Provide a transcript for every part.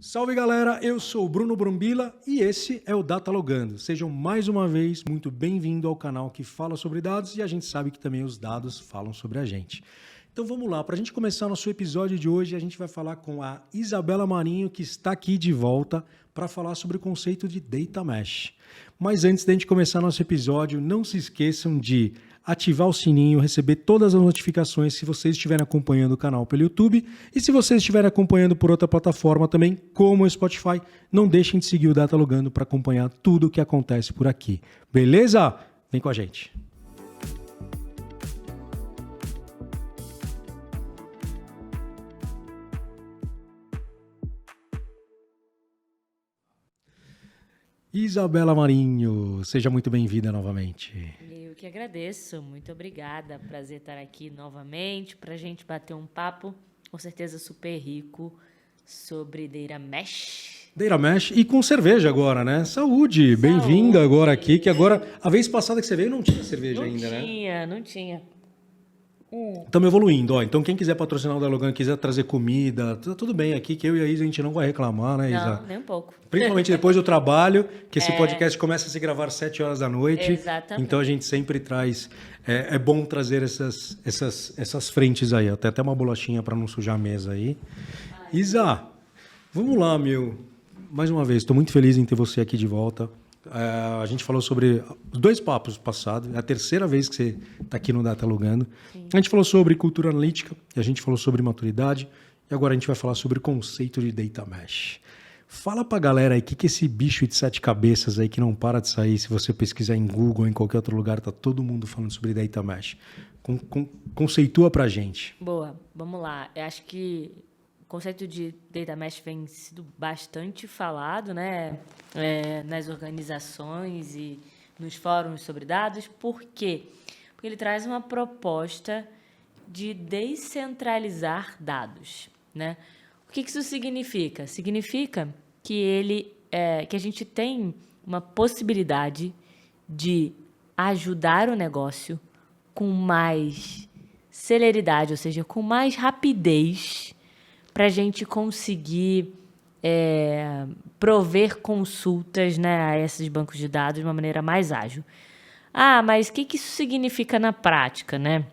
Salve galera, eu sou o Bruno Brumbila e esse é o Datalogando. Sejam mais uma vez muito bem-vindos ao canal que fala sobre dados e a gente sabe que também os dados falam sobre a gente. Então vamos lá, para a gente começar nosso episódio de hoje, a gente vai falar com a Isabela Marinho, que está aqui de volta para falar sobre o conceito de Data Mesh. Mas antes da gente começar nosso episódio, não se esqueçam de ativar o sininho, receber todas as notificações se vocês estiverem acompanhando o canal pelo YouTube e se vocês estiverem acompanhando por outra plataforma também, como o Spotify, não deixem de seguir o Datalogando para acompanhar tudo o que acontece por aqui. Beleza? Vem com a gente. Isabela Marinho, seja muito bem-vinda novamente. Eu que agradeço, muito obrigada. Prazer estar aqui novamente para a gente bater um papo, com certeza super rico, sobre Data Mesh. Data Mesh e com cerveja agora, né? Saúde, bem-vinda agora aqui, que agora, a vez passada que você veio não tinha cerveja ainda, né? Não tinha. Estamos evoluindo, ó. Então quem quiser patrocinar o Datalogando, quiser trazer comida, tá tudo bem aqui, que eu e a Isa a gente não vai reclamar, né, Isa? Não, nem um pouco. Principalmente depois do trabalho, que esse podcast começa a se gravar às 7 horas da noite. Exatamente. Então a gente sempre traz. É bom trazer essas frentes aí. Até uma bolachinha para não sujar a mesa aí. Isa, vamos lá, meu. Mais uma vez, estou muito feliz em ter você aqui de volta. A gente falou sobre os 2 papos passados, é a terceira vez que você está aqui no Datalogando. A gente falou sobre cultura analítica, a gente falou sobre maturidade, e agora a gente vai falar sobre o conceito de Data Mesh. Fala pra galera aí, o que é esse bicho de 7 cabeças aí que não para de sair? Se você pesquisar em Google ou em qualquer outro lugar, tá todo mundo falando sobre Data Mesh. Conceitua pra gente. Boa, vamos lá. Eu acho que o conceito de Data Mesh vem sido bastante falado, né, nas organizações e nos fóruns sobre dados. Por quê? Porque ele traz uma proposta de descentralizar dados, né? O que isso significa? Significa que que a gente tem uma possibilidade de ajudar o negócio com mais celeridade, ou seja, com mais rapidez, para a gente conseguir prover consultas, né, a esses bancos de dados de uma maneira mais ágil. Mas o que isso significa na prática, né?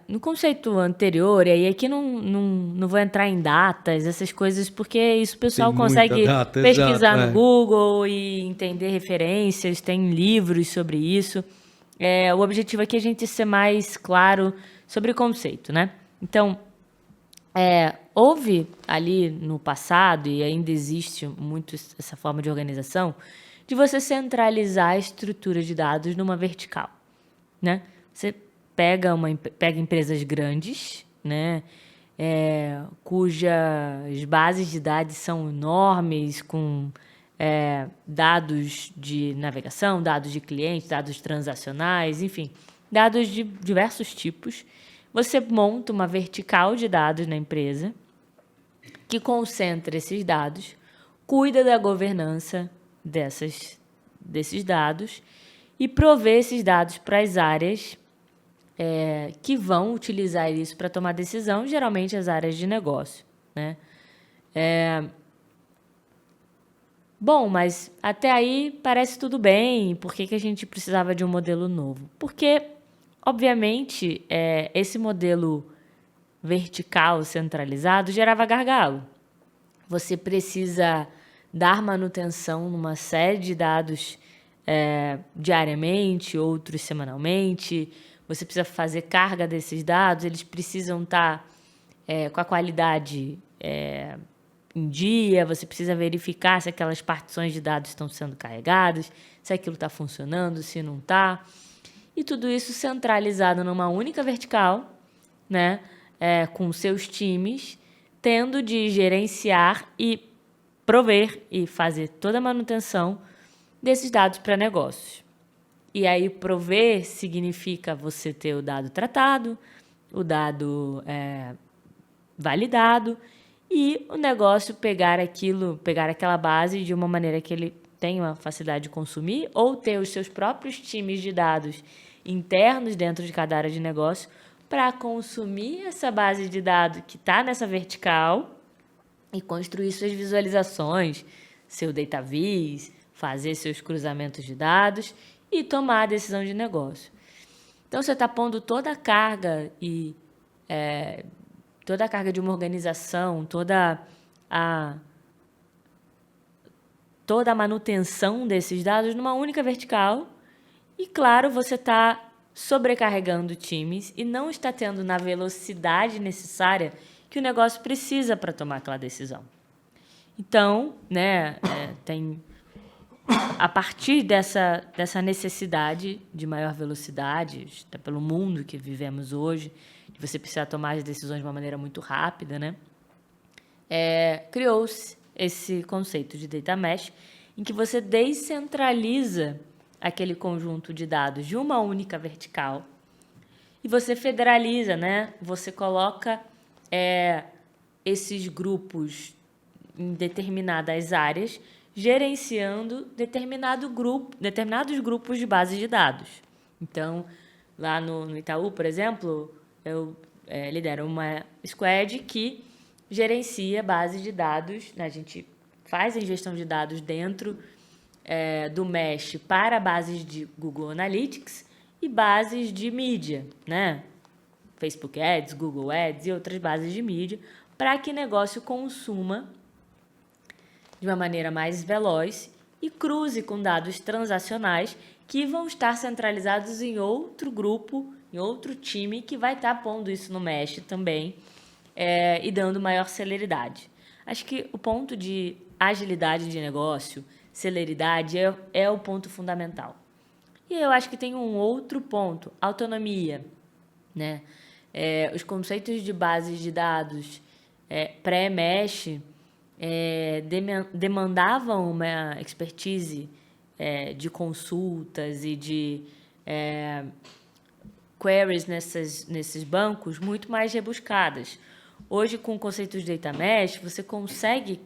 No conceito anterior, e aí aqui não vou entrar em datas, essas coisas, porque isso o pessoal consegue pesquisar no Google e entender referências, tem livros sobre isso. O objetivo aqui é a gente ser mais claro sobre o conceito, né? Então, houve ali no passado, e ainda existe muito essa forma de organização, de você centralizar a estrutura de dados numa vertical, né? Você pega empresas grandes, né, cujas bases de dados são enormes, com dados de navegação, dados de clientes, dados transacionais, enfim, dados de diversos tipos. Você monta uma vertical de dados na empresa que concentra esses dados, cuida da governança desses dados e provê esses dados para as áreas que vão utilizar isso para tomar decisão, geralmente as áreas de negócio, né? Bom, mas até aí parece tudo bem. Por que a gente precisava de um modelo novo? Porque, obviamente, esse modelo vertical centralizado gerava gargalo. Você precisa dar manutenção numa série de dados diariamente, outros semanalmente. Você precisa fazer carga desses dados, eles precisam estar com a qualidade em dia, você precisa verificar se aquelas partições de dados estão sendo carregadas, se aquilo está funcionando, se não está. E tudo isso centralizado numa única vertical, né, com seus times, tendo de gerenciar e prover e fazer toda a manutenção desses dados para negócios. E aí, prover significa você ter o dado tratado, o dado validado e o negócio pegar aquela base de uma maneira que ele tenha uma facilidade de consumir ou ter os seus próprios times de dados internos dentro de cada área de negócio para consumir essa base de dados que está nessa vertical e construir suas visualizações, seu data viz, fazer seus cruzamentos de dados e tomar a decisão de negócio. Então, você está pondo toda a carga de uma organização, toda a manutenção desses dados numa única vertical. E, claro, você está sobrecarregando times e não está tendo na velocidade necessária que o negócio precisa para tomar aquela decisão. Então, né, a partir dessa necessidade de maior velocidade, até pelo mundo que vivemos hoje, de você precisar tomar as decisões de uma maneira muito rápida, né, criou-se esse conceito de data mesh, em que você descentraliza aquele conjunto de dados de uma única vertical e você federaliza, né? Você coloca esses grupos em determinadas áreas, gerenciando determinados grupos de bases de dados. Então, lá no Itaú, por exemplo, eu lidero uma squad que gerencia bases de dados, né? A gente faz a ingestão de dados dentro do Mesh para bases de Google Analytics e bases de mídia, né? Facebook Ads, Google Ads e outras bases de mídia, para que o negócio consuma de uma maneira mais veloz e cruze com dados transacionais que vão estar centralizados em outro grupo, em outro time que vai estar pondo isso no Mesh também e dando maior celeridade. Acho que o ponto de agilidade de negócio, celeridade, é o ponto fundamental. E eu acho que tem um outro ponto, autonomia, né? Os conceitos de bases de dados pré-mesh demandavam uma expertise de consultas e de queries nesses bancos muito mais rebuscadas. Hoje, com conceitos de data mesh, você consegue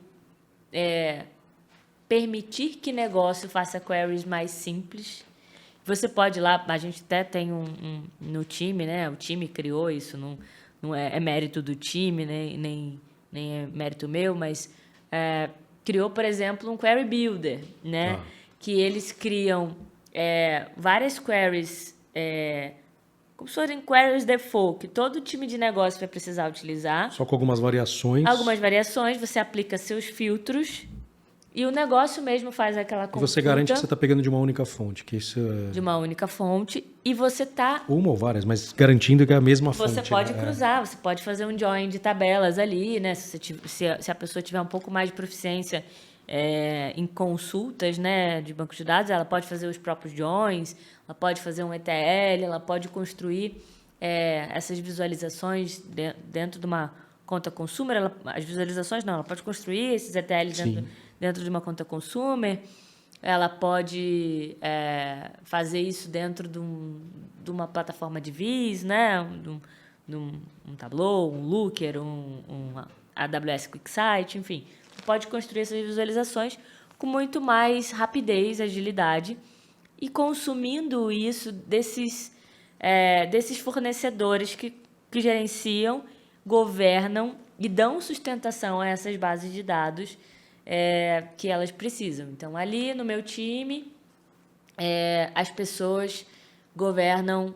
permitir que negócio faça queries mais simples. Você pode ir lá, a gente até tem no time, né? O time criou isso, não é mérito do time, né? nem é mérito meu, mas criou, por exemplo, um Query Builder, né? Que eles criam várias queries, como se fossem queries default, que todo time de negócio vai precisar utilizar. Só com algumas variações. Algumas variações, você aplica seus filtros e o negócio mesmo faz aquela consulta. E você garante que você está pegando de uma única fonte. Que isso de uma única fonte. E você está... Uma ou várias, mas garantindo que é a mesma fonte. Você pode cruzar, você pode fazer um join de tabelas ali, né? Se a pessoa tiver um pouco mais de proficiência em consultas, né, de banco de dados, ela pode fazer os próprios joins, ela pode fazer um ETL, ela pode construir essas visualizações dentro de uma conta consumer. As visualizações não, ela pode construir esses ETLs dentro de uma conta consumer. Ela pode fazer isso dentro de uma plataforma de viz, né? Um Tableau, um Looker, um AWS QuickSight, enfim. Pode construir essas visualizações com muito mais rapidez, agilidade e consumindo isso desses fornecedores que gerenciam, governam e dão sustentação a essas bases de dados que elas precisam. Então, ali no meu time, as pessoas governam,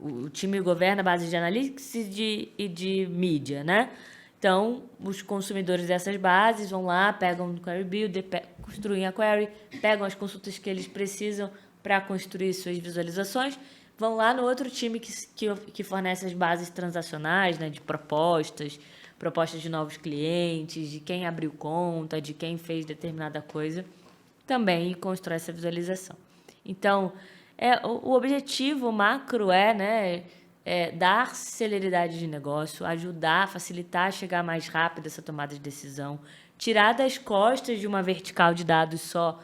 o time governa a base de analytics e de mídia, né? Então, os consumidores dessas bases vão lá, pegam o Query Builder, construem a query, pegam as consultas que eles precisam para construir suas visualizações, vão lá no outro time que fornece as bases transacionais, né, de propostas de novos clientes, de quem abriu conta, de quem fez determinada coisa, também constrói essa visualização. Então, o objetivo macro dar celeridade de negócio, ajudar, facilitar, chegar mais rápido essa tomada de decisão, tirar das costas de uma vertical de dados só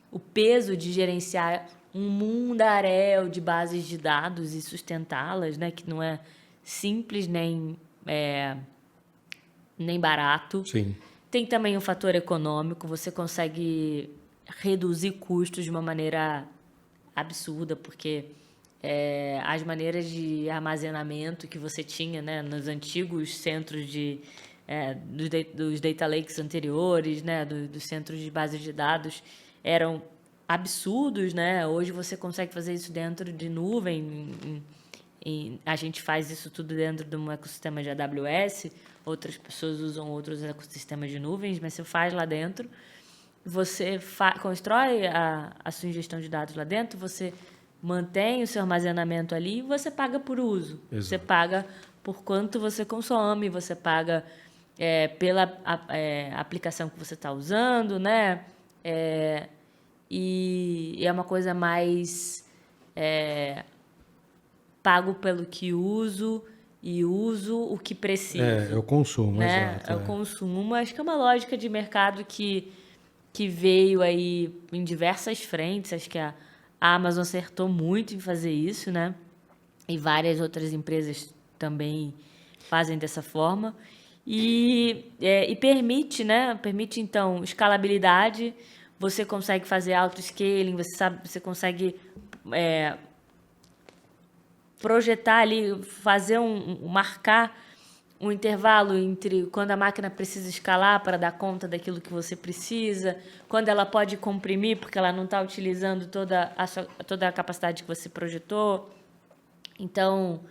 o peso de gerenciar um mundaréu de bases de dados e sustentá-las, né, que não é simples nem barato. Sim. Tem também um fator econômico, você consegue reduzir custos de uma maneira absurda, porque as maneiras de armazenamento que você tinha, né, nos antigos centros de dos data lakes anteriores, né, dos centros de base de dados, eram absurdos, né? Hoje você consegue fazer isso dentro de nuvem, a gente faz isso tudo dentro de um ecossistema de AWS, outras pessoas usam outros ecossistemas de nuvens, mas você faz lá dentro, você constrói a sua ingestão de dados lá dentro, você mantém o seu armazenamento ali e você paga por uso. Exato. Você paga por quanto você consome, você paga pela aplicação que você está usando, né? E é uma coisa mais pago pelo que uso e uso o que preciso. É o consumo, né? Exato. É o consumo. Acho que é uma lógica de mercado que veio aí em diversas frentes. Acho que a Amazon acertou muito em fazer isso, né? E várias outras empresas também fazem dessa forma. E permite, né? Permite, então, escalabilidade. Você consegue fazer auto-scaling, você consegue projetar ali, marcar um intervalo entre quando a máquina precisa escalar para dar conta daquilo que você precisa, quando ela pode comprimir porque ela não está utilizando toda a capacidade que você projetou. Então,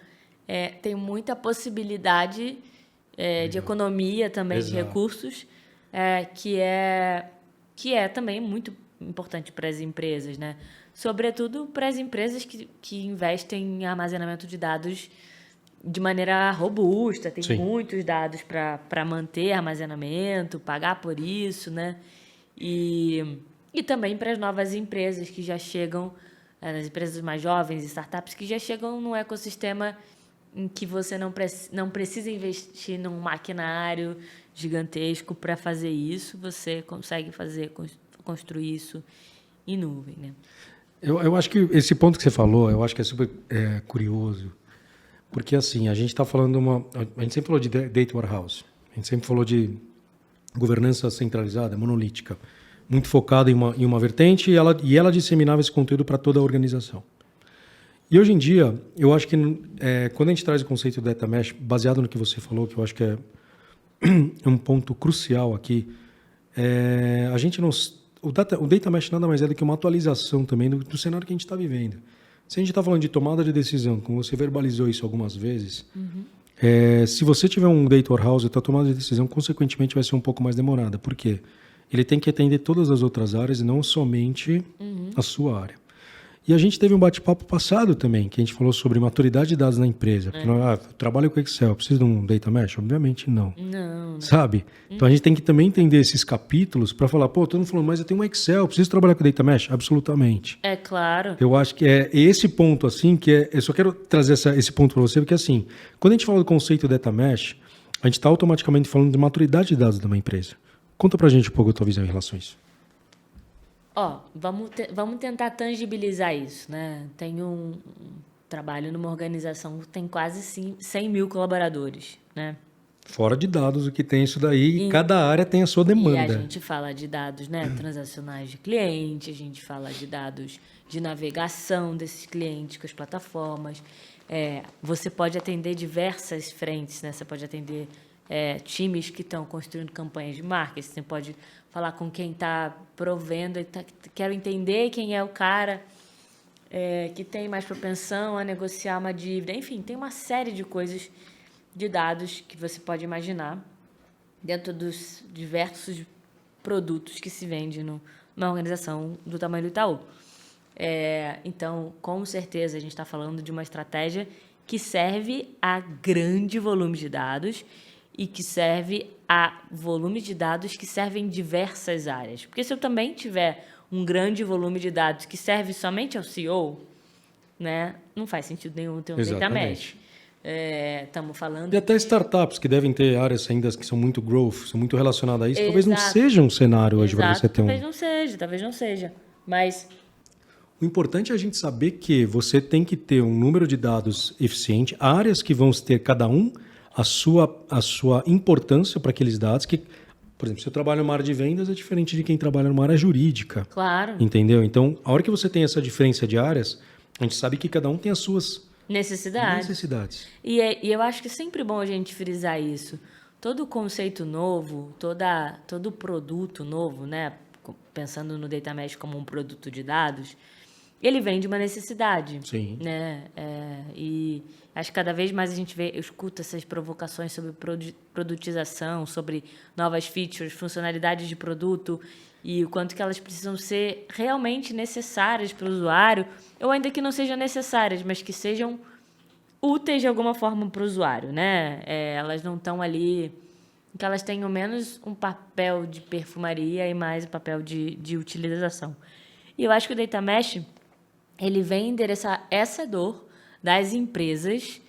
tem muita possibilidade de economia também. Exato. De recursos, que é também muito importante para as empresas, né? Sobretudo para as empresas que investem em armazenamento de dados de maneira robusta, tem Sim. muitos dados para manter armazenamento, pagar por isso, né? E também para as novas empresas que já chegam, as empresas mais jovens e startups que já chegam num ecossistema em que você não precisa investir num maquinário gigantesco para fazer isso, você consegue construir isso em nuvem, né? Eu acho que esse ponto que você falou, eu acho que é super curioso, porque assim, a gente está falando a gente sempre falou de data warehouse, a gente sempre falou de governança centralizada, monolítica, muito focada em uma vertente e ela disseminava esse conteúdo para toda a organização. E hoje em dia, eu acho que quando a gente traz o conceito do data mesh, baseado no que você falou, que eu acho que é um ponto crucial aqui, a gente não... O data mesh nada mais é do que uma atualização também do cenário que a gente está vivendo. Se a gente está falando de tomada de decisão, como você verbalizou isso algumas vezes, se você tiver um data warehouse, a tua tomada de decisão, consequentemente, vai ser um pouco mais demorada. Por quê? Ele tem que atender todas as outras áreas e não somente a sua área. E a gente teve um bate-papo passado também, que a gente falou sobre maturidade de dados na empresa. Eu trabalho com Excel, preciso de um data mesh? Obviamente não. Não. Sabe? Então a gente tem que também entender esses capítulos para falar, todo mundo falando, mas eu tenho um Excel, preciso trabalhar com data mesh? Absolutamente. É claro. Eu acho que é esse ponto, assim, eu só quero trazer esse ponto para você, porque assim, quando a gente fala do conceito data mesh, a gente está automaticamente falando de maturidade de dados de uma empresa. Conta pra gente um pouco a tua visão em relação a isso. Vamos tentar tangibilizar isso, né? Tem trabalho numa organização que tem quase 100 mil colaboradores, né? Fora de dados, o que tem isso daí, e cada área tem a sua demanda. E a gente fala de dados, né, transacionais de cliente, a gente fala de dados de navegação desses clientes com as plataformas. Você pode atender diversas frentes, né? Você pode atender times que estão construindo campanhas de marketing, você pode falar com quem está provendo, quero entender quem é o cara que tem mais propensão a negociar uma dívida. Enfim, tem uma série de coisas, de dados que você pode imaginar dentro dos diversos produtos que se vendem numa organização do tamanho do Itaú. Então, com certeza, a gente está falando de uma estratégia que serve a grande volume de dados e que serve a volume de dados que servem em diversas áreas. Porque se eu também tiver um grande volume de dados que serve somente ao CEO, né, não faz sentido nenhum ter um data mesh. Estamos falando... E até startups que devem ter áreas ainda que são muito growth, são muito relacionadas a isso, talvez não seja um cenário hoje para você ter talvez não seja, mas... O importante é a gente saber que você tem que ter um número de dados eficiente, áreas que vão ter cada um a sua importância para aqueles dados, que, por exemplo, se eu trabalho numa área de vendas, é diferente de quem trabalha numa área jurídica. Claro. Entendeu? Então, a hora que você tem essa diferença de áreas, a gente sabe que cada um tem as suas necessidades. necessidades. E eu acho que é sempre bom a gente frisar isso. todo conceito novo, todo produto novo, né? Pensando no Data Mesh como um produto de dados, ele vem de uma necessidade. Sim. Né? E acho que cada vez mais eu escuto essas provocações sobre produtização, sobre novas features, funcionalidades de produto e o quanto que elas precisam ser realmente necessárias para o usuário, ou ainda que não sejam necessárias, mas que sejam úteis de alguma forma para o usuário, né? Elas não estão ali, que elas tenham menos um papel de perfumaria e mais um papel de utilização. E eu acho que o Data Mesh, ele vem endereçar essa dor das empresas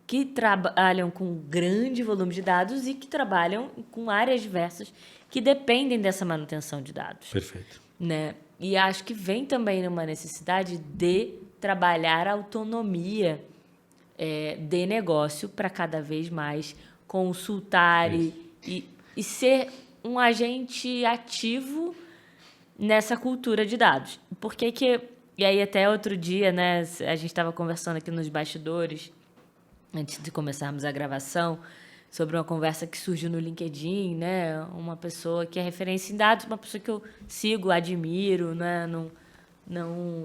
que trabalham com grande volume de dados e que trabalham com áreas diversas que dependem dessa manutenção de dados. Perfeito. Né? E acho que vem também numa necessidade de trabalhar a autonomia de negócio para cada vez mais consultar e ser um agente ativo nessa cultura de dados. E aí até outro dia, né, a gente estava conversando aqui nos bastidores, antes de começarmos a gravação, sobre uma conversa que surgiu no LinkedIn, né, uma pessoa que é referência em dados, uma pessoa que eu sigo, admiro, né, não,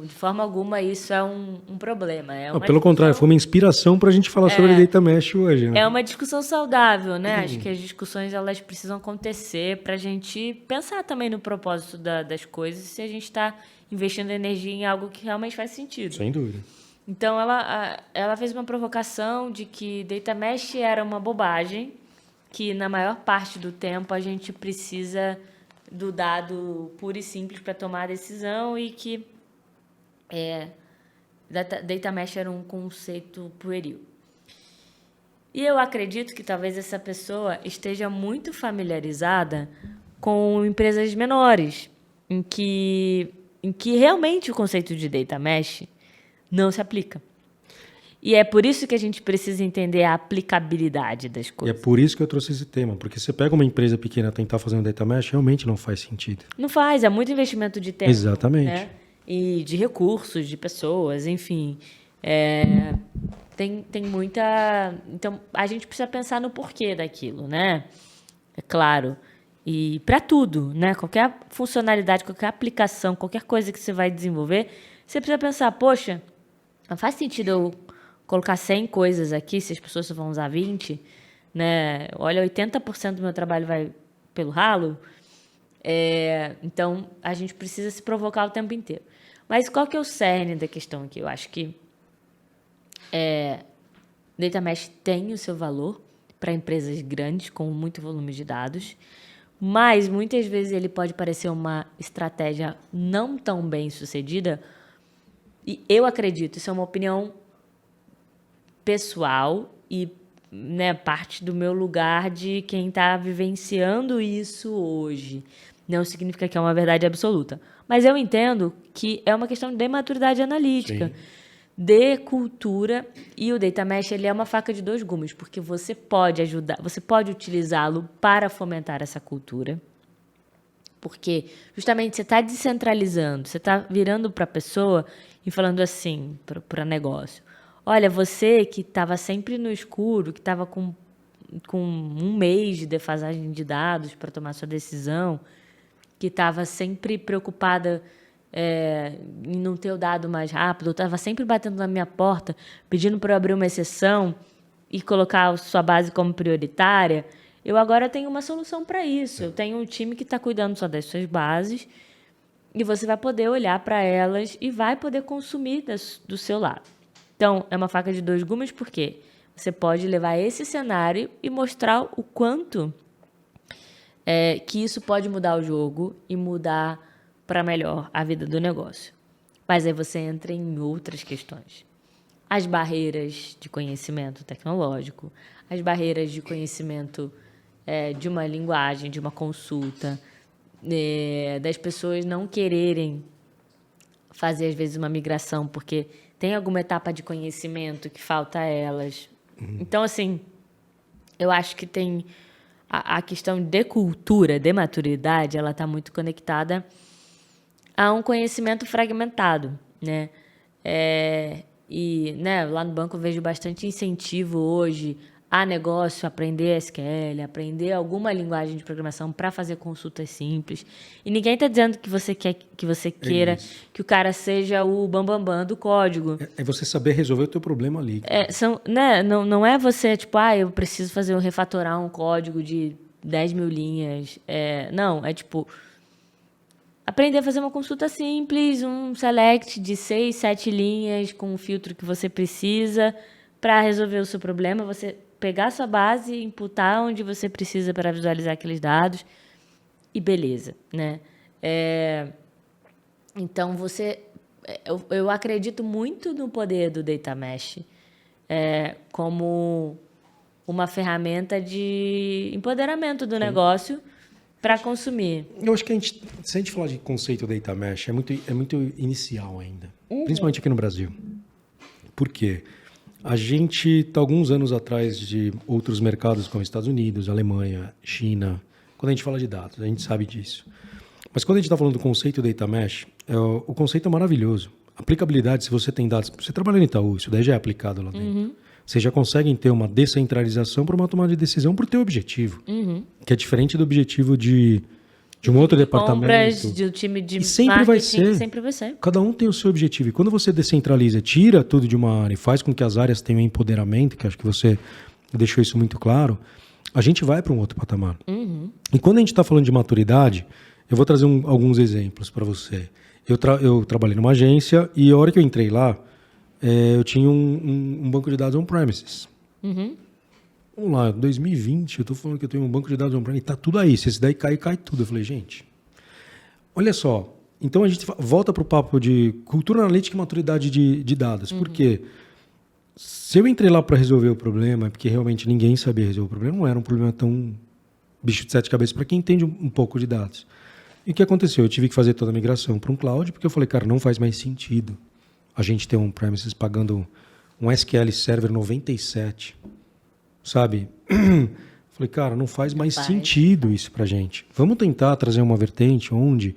de forma alguma isso é um problema. Pelo contrário, foi uma inspiração para a gente falar sobre Data Mesh hoje. Né? É uma discussão saudável, né? Acho que as discussões elas precisam acontecer para a gente pensar também no propósito das coisas, se a gente está investindo energia em algo que realmente faz sentido. Sem dúvida. Então, ela fez uma provocação de que Data Mesh era uma bobagem, que na maior parte do tempo a gente precisa do dado puro e simples para tomar a decisão e que Data Mesh era um conceito pueril. E eu acredito que talvez essa pessoa esteja muito familiarizada com empresas menores, em que realmente o conceito de Data Mesh não se aplica. E é por isso que a gente precisa entender a aplicabilidade das coisas. E é por isso que eu trouxe esse tema, porque você pega uma empresa pequena tentar fazer um Data Mesh, realmente não faz sentido. Não faz, é muito investimento de tempo. Exatamente. Né? E de recursos, de pessoas, enfim. Tem muita... Então, a gente precisa pensar no porquê daquilo, né? É claro. E para tudo, né? Qualquer funcionalidade, qualquer aplicação, qualquer coisa que você vai desenvolver, você precisa pensar, poxa, não faz sentido eu colocar 100 coisas aqui se as pessoas só vão usar 20, né? Olha, 80% do meu trabalho vai pelo ralo. Então, a gente precisa se provocar o tempo inteiro. Mas qual que é o cerne da questão aqui? Eu acho que Data Mesh tem o seu valor para empresas grandes com muito volume de dados, mas muitas vezes ele pode parecer uma estratégia não tão bem sucedida. E eu acredito, isso é uma opinião pessoal e, né, parte do meu lugar de quem está vivenciando isso hoje. Não significa que é uma verdade absoluta. Mas eu entendo que é uma questão de maturidade analítica, de cultura, e o Data Mesh ele é uma faca de dois gumes, porque você pode ajudar, você pode utilizá-lo para fomentar essa cultura, porque justamente você está descentralizando, você está virando para a pessoa e falando assim, para negócio, olha, você que estava sempre no escuro, que estava com um mês de defasagem de dados para tomar sua decisão, que estava sempre preocupada em não ter o dado mais rápido, estava sempre batendo na minha porta, pedindo para eu abrir uma exceção e colocar a sua base como prioritária, eu agora tenho uma solução para isso. Eu tenho um time que está cuidando só das suas bases e você vai poder olhar para elas e vai poder consumir do seu lado. Então, é uma faca de dois gumes porque você pode levar esse cenário e mostrar o quanto que isso pode mudar o jogo e mudar para melhor a vida do negócio. Mas aí você entra em outras questões. As barreiras de conhecimento tecnológico, as barreiras de conhecimento de uma linguagem, de uma consulta, das pessoas não quererem fazer, às vezes, uma migração, porque tem alguma etapa de conhecimento que falta a elas. Então, assim, eu acho que tem a questão de cultura, de maturidade, ela está muito conectada a um conhecimento fragmentado, né? E, né, lá no banco eu vejo bastante incentivo hoje a negócio, aprender SQL, aprender alguma linguagem de programação para fazer consultas simples. E ninguém está dizendo que você queira que o cara seja o bambambam do código. É você saber resolver o teu problema ali. Né? Não é você, tipo, eu preciso refatorar um código de 10 mil linhas. Não, é tipo, aprender a fazer uma consulta simples, um select de 6, 7 linhas com o filtro que você precisa para resolver o seu problema. Você pegar a sua base, imputar onde você precisa para visualizar aqueles dados e beleza, né? Então, eu acredito muito no poder do Data Mesh como uma ferramenta de empoderamento do negócio para consumir. Eu acho que se a gente falar de conceito Data Mesh, é muito inicial ainda, principalmente aqui no Brasil. Por quê? A gente está alguns anos atrás de outros mercados como Estados Unidos, Alemanha, China. Quando a gente fala de dados, a gente sabe disso. Mas quando a gente está falando do conceito Data Mesh, o conceito é maravilhoso. Aplicabilidade, se você tem dados... Você trabalha no Itaú, isso daí já é aplicado lá dentro. Vocês já conseguem ter uma descentralização para uma tomada de decisão por teu objetivo. Que é diferente do objetivo de um outro departamento. Compras, do time de sempre vai ser. Sempre vai ser. Cada um tem o seu objetivo. E quando você descentraliza, tira tudo de uma área e faz com que as áreas tenham empoderamento, que acho que você deixou isso muito claro, a gente vai para um outro patamar. E quando a gente está falando de maturidade, eu vou trazer alguns exemplos para você. Eu trabalhei numa agência e a hora que eu entrei lá, eu tinha um banco de dados on-premises. Vamos lá, 2020, eu estou falando que eu tenho um banco de dados on-premises e está tudo aí. Se esse daí cair, cai tudo. Eu falei, gente, olha só. Então a gente volta para o papo de cultura analítica e maturidade de dados. Por quê? Se eu entrei lá para resolver o problema, é porque realmente ninguém sabia resolver o problema, não era um problema tão bicho de sete cabeças para quem entende um pouco de dados. E o que aconteceu? Eu tive que fazer toda a migração para um cloud, porque eu falei, cara, não faz mais sentido a gente ter um on-premises pagando um SQL Server 97, sabe? Falei, cara, não faz mais sentido isso pra gente. Vamos tentar trazer uma vertente onde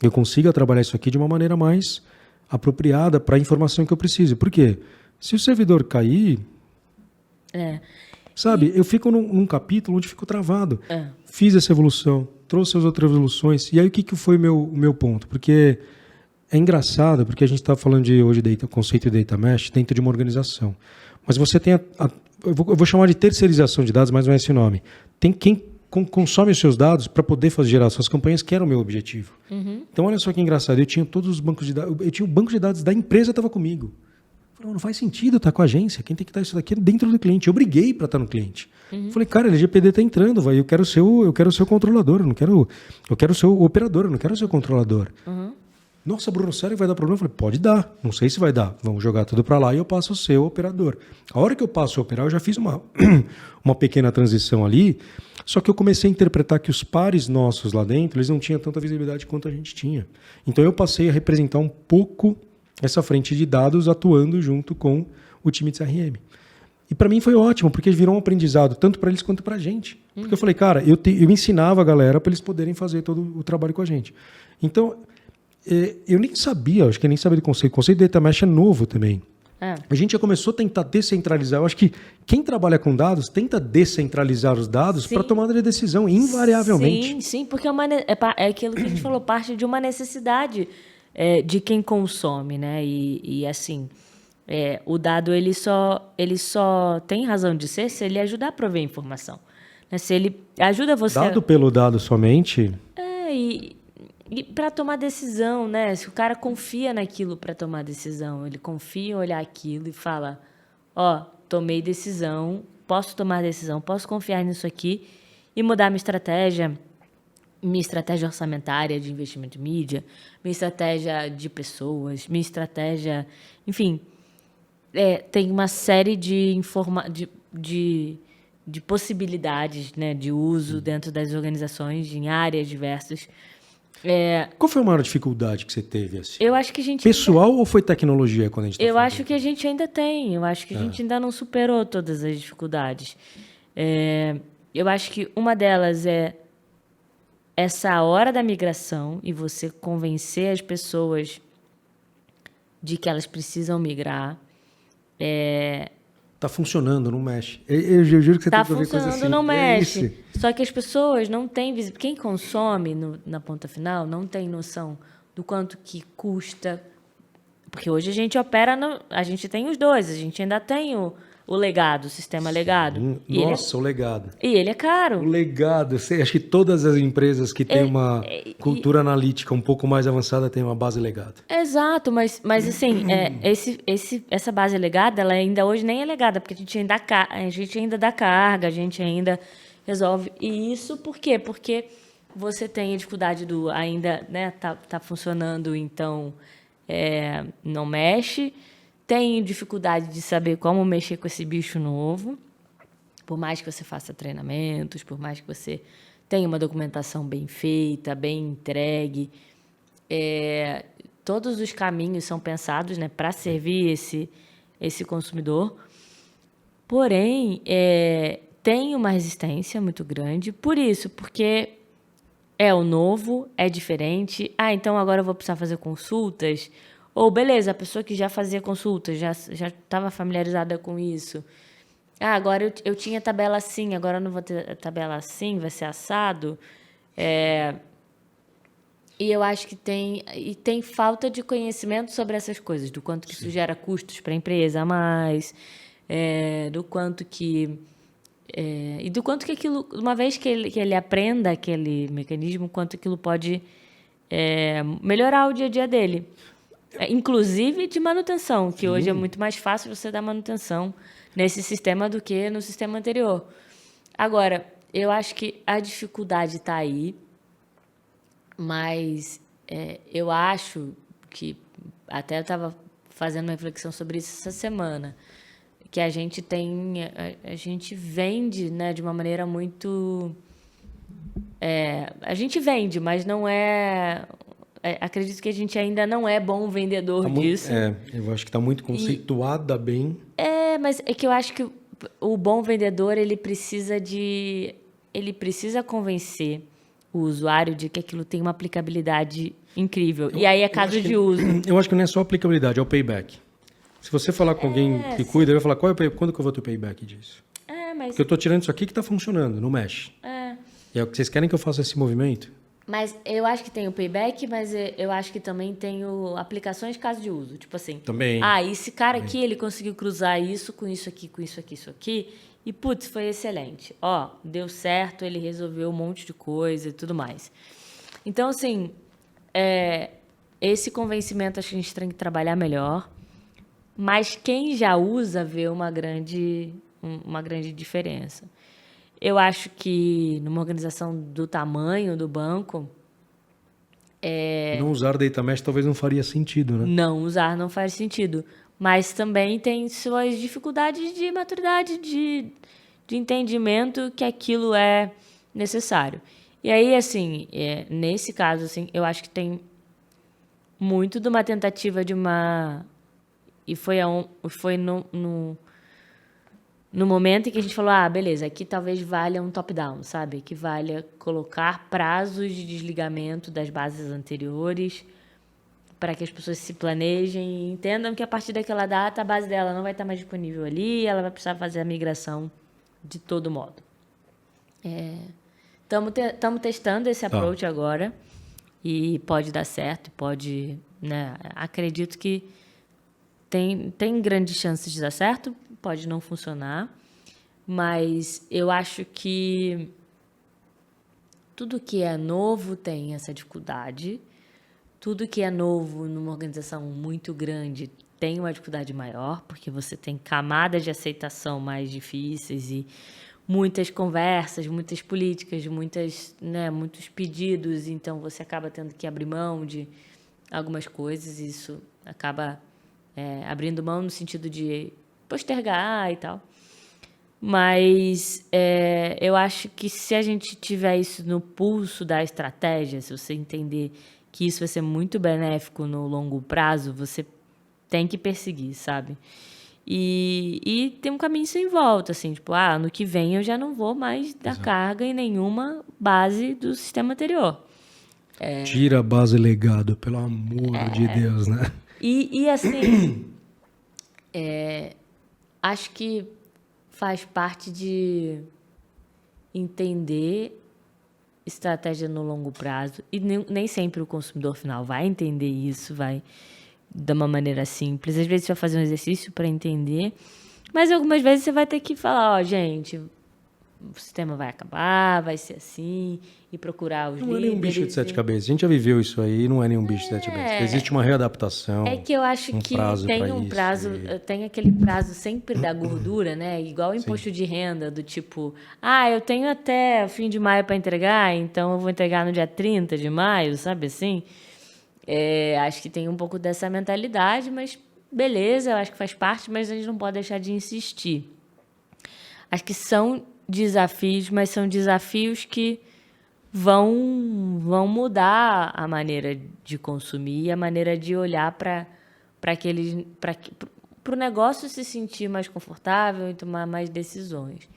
eu consiga trabalhar isso aqui de uma maneira mais apropriada para a informação que eu preciso. Por quê? Se o servidor cair, sabe, eu fico num capítulo onde fico travado. Fiz essa evolução, trouxe as outras evoluções. E aí o que foi o meu ponto? Porque é engraçado, porque a gente está falando hoje de conceito de Data Mesh dentro de uma organização. Mas você tem eu vou chamar de terceirização de dados, mas não é esse o nome. Tem quem consome os seus dados para poder gerar suas campanhas, que era o meu objetivo. Então, olha só que engraçado. Eu tinha todos os bancos de dados. Eu tinha o banco de dados da empresa estava comigo. Eu falei, não faz sentido estar com a agência. Quem tem que estar isso daqui é dentro do cliente. Eu briguei para estar no cliente. Falei, cara, a LGPD está entrando, vai. Eu quero ser o controlador. Eu quero ser o operador. Eu não quero ser o controlador. Nossa, Bruno, sério que vai dar problema? Eu falei, pode dar. Não sei se vai dar. Vamos jogar tudo para lá e eu passo a ser o operador. A hora que eu passo a operar, eu já fiz uma pequena transição ali, só que eu comecei a interpretar que os pares nossos lá dentro, eles não tinham tanta visibilidade quanto a gente tinha. Então eu passei a representar um pouco essa frente de dados atuando junto com o time de CRM. E para mim foi ótimo, porque virou um aprendizado tanto para eles quanto para a gente. Porque eu falei, cara, eu ensinava a galera para eles poderem fazer todo o trabalho com a gente. Então, eu nem sabia, acho que eu nem sabia do conceito. O conceito de Data Mesh é novo também. A gente já começou a tentar descentralizar. Eu acho que quem trabalha com dados tenta descentralizar os dados para tomada de decisão, invariavelmente. Sim, porque é aquilo que a gente falou, parte de uma necessidade de quem consome, né? E assim, o dado ele só tem razão de ser se ele ajudar a prover informação. Né? Se ele ajuda você... Dado pelo dado somente... E para tomar decisão, né? Se o cara confia naquilo para tomar decisão, ele confia em olhar aquilo e fala, tomei decisão, posso tomar decisão, posso confiar nisso aqui e mudar minha estratégia orçamentária de investimento de mídia, minha estratégia de pessoas, minha estratégia... Enfim, tem uma série de possibilidades, né, de uso dentro das organizações, em áreas diversas. Qual foi a maior dificuldade que você teve? Assim? Eu acho que a gente... Pessoal ou foi tecnologia quando a gente Eu acho que a gente ainda tem. Eu acho que a gente ainda não superou todas as dificuldades. Eu acho que uma delas é essa hora da migração e você convencer as pessoas de que elas precisam migrar. Tá funcionando, não mexe. Eu juro que você Tá tem que ouvir coisa funcionando, assim. não É mexe. isso. Só que as pessoas não têm quem consome na ponta final não tem noção do quanto que custa. Porque hoje a gente opera, a gente tem os dois, a gente ainda tem o legado, o sistema legado. Nossa, o legado. E ele é O caro. legado, acho que todas as empresas que têm uma cultura analítica um pouco mais avançada têm uma base legado. Exato, mas assim, essa base legada, ela ainda hoje nem é legada, porque a gente ainda dá carga, a gente ainda resolve. E isso por quê? Porque você tem a dificuldade do ainda, né, tá funcionando, então não mexe. Tem dificuldade de saber como mexer com esse bicho novo. Por mais que você faça treinamentos, por mais que você tenha uma documentação bem feita, bem entregue, todos os caminhos são pensados, né, para servir esse consumidor. Porém, tem uma resistência muito grande por isso, porque é o novo, é diferente. Ah, então agora eu vou precisar fazer consultas. Ou, beleza, a pessoa que já fazia consultas, já estava familiarizada com isso. Ah, agora eu tinha tabela assim, agora eu não vou ter tabela assim, vai ser assado. E eu acho que tem falta de conhecimento sobre essas coisas, do quanto que isso gera custos para a empresa a mais, do quanto que... e do quanto que aquilo, uma vez que ele aprenda aquele mecanismo, quanto aquilo pode melhorar o dia a dia dele. Inclusive de manutenção, que hoje é muito mais fácil você dar manutenção nesse sistema do que no sistema anterior. Agora, eu acho que a dificuldade está aí, mas eu acho que, até eu estava fazendo uma reflexão sobre isso essa semana, que a gente vende, né, de uma maneira muito... a gente vende, mas não é... acredito que a gente ainda não é bom vendedor disso. Eu acho que está muito conceituada bem. Mas é que eu acho que o bom vendedor, ele precisa convencer o usuário de que aquilo tem uma aplicabilidade incrível. E aí é caso de uso. Eu acho que não é só aplicabilidade, é o payback. Se você falar com alguém que cuida, ele vai falar, quando que eu vou ter o payback disso? Porque eu estou tirando isso aqui que está funcionando, não mexe. E é o que vocês querem que eu faça esse movimento? Mas eu acho que tem o payback, mas eu acho que também tem aplicações caso de uso. Tipo assim... Também. Esse cara aqui, ele conseguiu cruzar isso com isso aqui, com isso aqui, isso aqui. E, putz, foi excelente. Deu certo, ele resolveu um monte de coisa e tudo mais. Então, assim, esse convencimento acho que a gente tem que trabalhar melhor. Mas quem já usa vê uma grande diferença. Eu acho que numa organização do tamanho do banco... Não usar data mesh talvez não faria sentido, né? Não usar não faz sentido. Mas também tem suas dificuldades de maturidade, de entendimento que aquilo é necessário. E aí, assim, nesse caso, assim, eu acho que tem muito de uma tentativa de uma... E foi no momento em que a gente falou, beleza, aqui talvez valha um top-down, sabe? Que valha colocar prazos de desligamento das bases anteriores para que as pessoas se planejem e entendam que a partir daquela data a base dela não vai estar mais disponível ali, ela vai precisar fazer a migração de todo modo. Estamos testando esse approach agora e pode dar certo, pode... Né, acredito que tem grandes chances de dar certo, pode não funcionar, mas eu acho que tudo que é novo tem essa dificuldade, tudo que é novo numa organização muito grande tem uma dificuldade maior, porque você tem camadas de aceitação mais difíceis e muitas conversas, muitas políticas, muitos pedidos, então você acaba tendo que abrir mão de algumas coisas, e isso acaba abrindo mão no sentido de postergar e tal. Mas eu acho que se a gente tiver isso no pulso da estratégia, se você entender que isso vai ser muito benéfico no longo prazo, você tem que perseguir, sabe? E tem um caminho sem volta, assim, tipo, ano que vem eu já não vou mais dar carga em nenhuma base do sistema anterior. Tira a base legado, pelo amor de Deus, né? E assim, Acho que faz parte de entender estratégia no longo prazo. E nem sempre o consumidor final vai entender isso, vai de uma maneira simples. Às vezes você vai fazer um exercício para entender, mas algumas vezes você vai ter que falar, ó, gente, o sistema vai acabar, vai ser assim, e procurar os Não é líderes. nenhum bicho de sete cabeças. A gente já viveu isso aí, não é nenhum bicho de sete cabeças. Existe uma readaptação. É que eu acho um que prazo tem pra um isso, prazo, e- tem aquele prazo sempre da gordura, né? Igual o imposto de renda, do tipo, eu tenho até o fim de maio para entregar, então eu vou entregar no dia 30 de maio, sabe assim? Acho que tem um pouco dessa mentalidade, mas beleza, eu acho que faz parte, mas a gente não pode deixar de insistir. Acho que são desafios, mas são desafios que vão mudar a maneira de consumir, a maneira de olhar para aqueles para o negócio se sentir mais confortável e tomar mais decisões.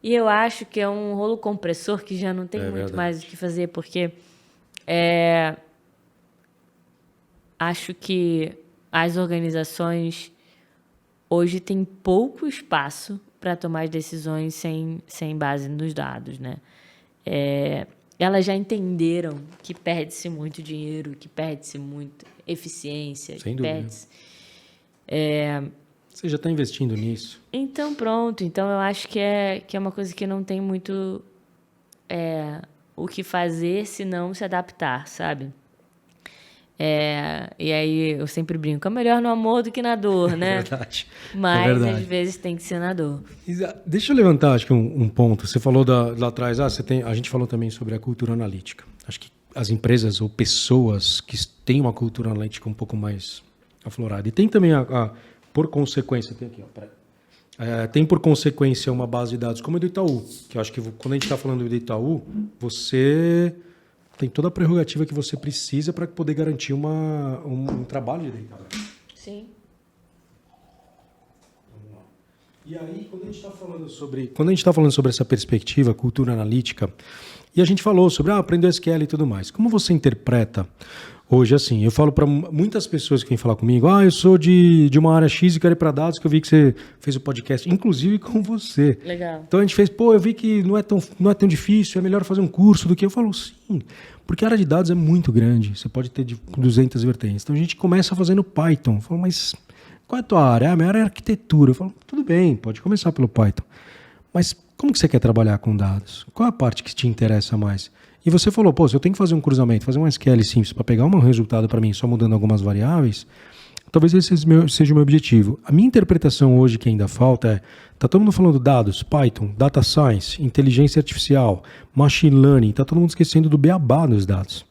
E eu acho que é um rolo compressor que já não tem muito verdade. mais o que fazer, porque acho que as organizações hoje têm pouco espaço para tomar decisões sem base nos dados, né? Elas já entenderam que perde-se muito dinheiro, que perde-se muita eficiência, Sem que dúvida. perde-se... Você já está investindo nisso? Então, pronto. Então, eu acho que é uma coisa que não tem muito o que fazer se não se adaptar, sabe? E aí eu sempre brinco, é melhor no amor do que na dor, né? É verdade. Mas, É verdade. às vezes, tem que ser na dor. Deixa eu levantar, acho que um ponto. Você falou lá atrás, a gente falou também sobre a cultura analítica. Acho que as empresas ou pessoas que têm uma cultura analítica um pouco mais aflorada. E tem também, por consequência, tem aqui, ó, peraí. Tem por consequência uma base de dados como a do Itaú, que eu acho que quando a gente está falando do Itaú, você tem toda a prerrogativa que você precisa para poder garantir um trabalho de data. Sim. E aí, quando a gente está falando sobre essa perspectiva, cultura analítica, e a gente falou sobre aprender SQL e tudo mais, como você interpreta hoje, assim, eu falo para muitas pessoas que vêm falar comigo, eu sou de uma área X e quero ir para dados, que eu vi que você fez o podcast, inclusive com você. Legal. Então a gente fez, eu vi que não é tão difícil, é melhor fazer um curso do que... Eu falo, sim, porque a área de dados é muito grande, você pode ter de 200 vertentes. Então a gente começa fazendo Python, eu falo, mas... Qual é a tua área? A minha área é arquitetura. Eu falo, tudo bem, pode começar pelo Python. Mas como que você quer trabalhar com dados? Qual é a parte que te interessa mais? E você falou, se eu tenho que fazer um cruzamento, fazer um SQL simples para pegar um resultado para mim só mudando algumas variáveis, talvez esse seja o meu objetivo. A minha interpretação hoje que ainda falta tá todo mundo falando dados, Python, Data Science, inteligência artificial, Machine Learning, tá todo mundo esquecendo do beabá dos dados.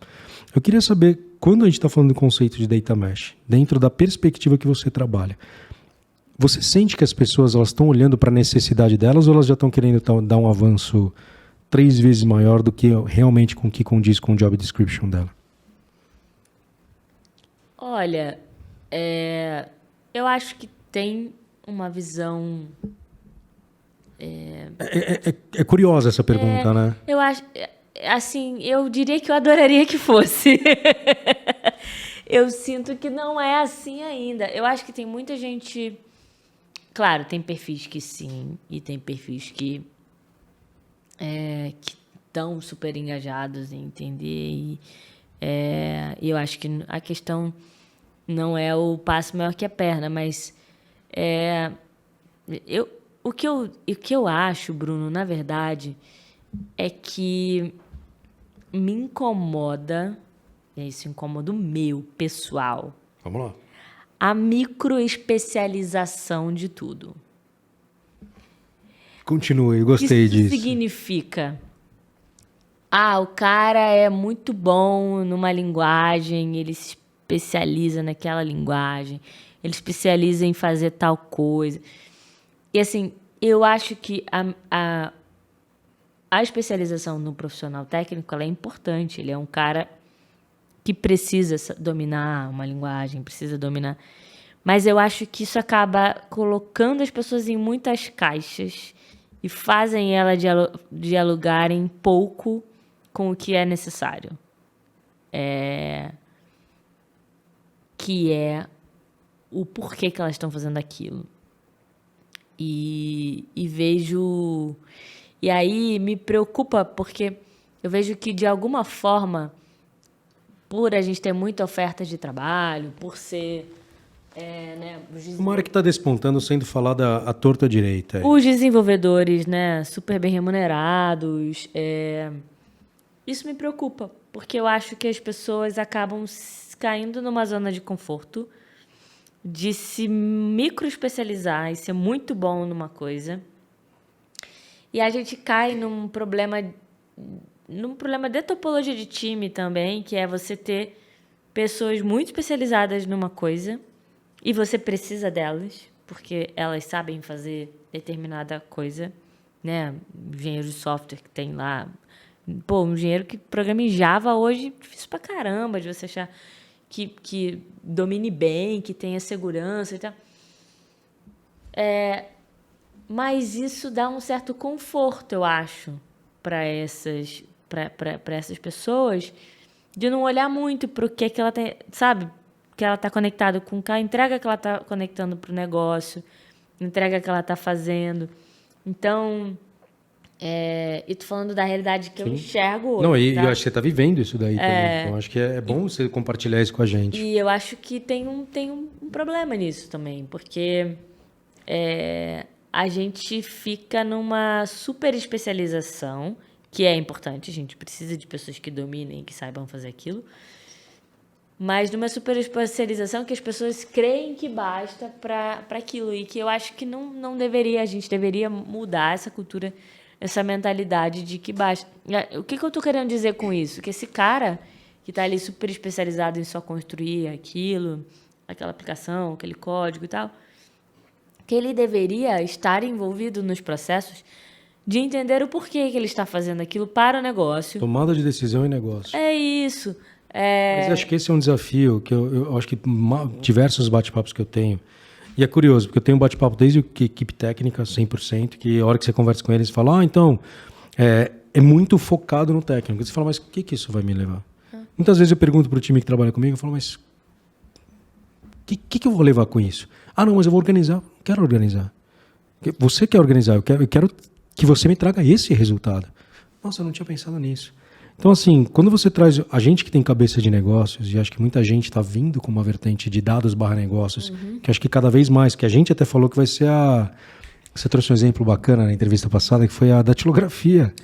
Eu queria saber, quando a gente está falando do conceito de Data Mesh, dentro da perspectiva que você trabalha, você sente que as pessoas estão olhando para a necessidade delas ou elas já estão querendo dar um avanço 3 vezes maior do que realmente com o que condiz com o job description dela? Olha, eu acho que tem uma visão... É curiosa essa pergunta, né? Eu acho... Assim, eu diria que eu adoraria que fosse. Eu sinto que não é assim ainda. Eu acho que tem muita gente... Claro, tem perfis que sim, e tem perfis que estão super engajados em entender. E eu acho que a questão não é o passo maior que a perna, mas o que eu acho, Bruno, na verdade, é que me incomoda, esse incômodo meu, pessoal, Vamos lá. a microespecialização de tudo. Continue, eu gostei Isso disso. significa, o cara é muito bom numa linguagem, ele se especializa naquela linguagem, ele especializa em fazer tal coisa. E assim, eu acho que a especialização no profissional técnico ela é importante. Ele é um cara que precisa dominar uma linguagem, precisa dominar. Mas eu acho que isso acaba colocando as pessoas em muitas caixas e fazem elas dialogarem pouco com o que é necessário. Que é o porquê que elas estão fazendo aquilo. E vejo... E aí me preocupa porque eu vejo que, de alguma forma, por a gente ter muita oferta de trabalho, por ser... né, Uma área que está despontando sendo falada à torta direita. os desenvolvedores, né, super bem remunerados, isso me preocupa, porque eu acho que as pessoas acabam caindo numa zona de conforto, de se microespecializar e ser muito bom numa coisa. E a gente cai num problema de topologia de time também, que é você ter pessoas muito especializadas numa coisa e você precisa delas, porque elas sabem fazer determinada coisa, né? Engenheiro de software que tem lá. Pô, um engenheiro que programa em Java hoje, difícil pra caramba de você achar que domine bem, que tenha segurança e tal. Mas isso dá um certo conforto, eu acho, para essas pessoas, de não olhar muito para o que ela tem, sabe? Que ela está conectada com a entrega que ela está conectando para o negócio, entrega que ela está fazendo. Então, eu tô falando da realidade que eu enxergo hoje. Não, e tá? eu acho que você está vivendo isso daí também. Então, acho que é bom você compartilhar isso com a gente. E eu acho que tem um problema nisso também, porque a gente fica numa super especialização, que é importante, a gente precisa de pessoas que dominem, que saibam fazer aquilo, mas numa super especialização que as pessoas creem que basta para aquilo, e que eu acho que não deveria, a gente deveria mudar essa cultura, essa mentalidade de que basta. O que eu estou querendo dizer com isso? Que esse cara que está ali super especializado em só construir aquilo, aquela aplicação, aquele código e tal, que ele deveria estar envolvido nos processos de entender o porquê que ele está fazendo aquilo para o negócio. Tomada de decisão e negócio. É isso. Mas acho que esse é um desafio que eu acho que diversos bate-papos que eu tenho. E é curioso, porque eu tenho um bate-papo desde que equipe técnica, 100%, que a hora que você conversa com eles, fala, então, é muito focado no técnico. Você fala, mas o que isso vai me levar? Muitas vezes eu pergunto para o time que trabalha comigo, eu falo, mas o que eu vou levar com isso? Ah, não, mas eu vou organizar. Quero organizar. Você quer organizar, eu quero que você me traga esse resultado. Nossa, eu não tinha pensado nisso. Então, assim, quando você traz a gente que tem cabeça de negócios, e acho que muita gente está vindo com uma vertente de dados/negócios, que acho que cada vez mais, que a gente até falou que vai ser a... Você trouxe um exemplo bacana na entrevista passada, que foi a datilografia.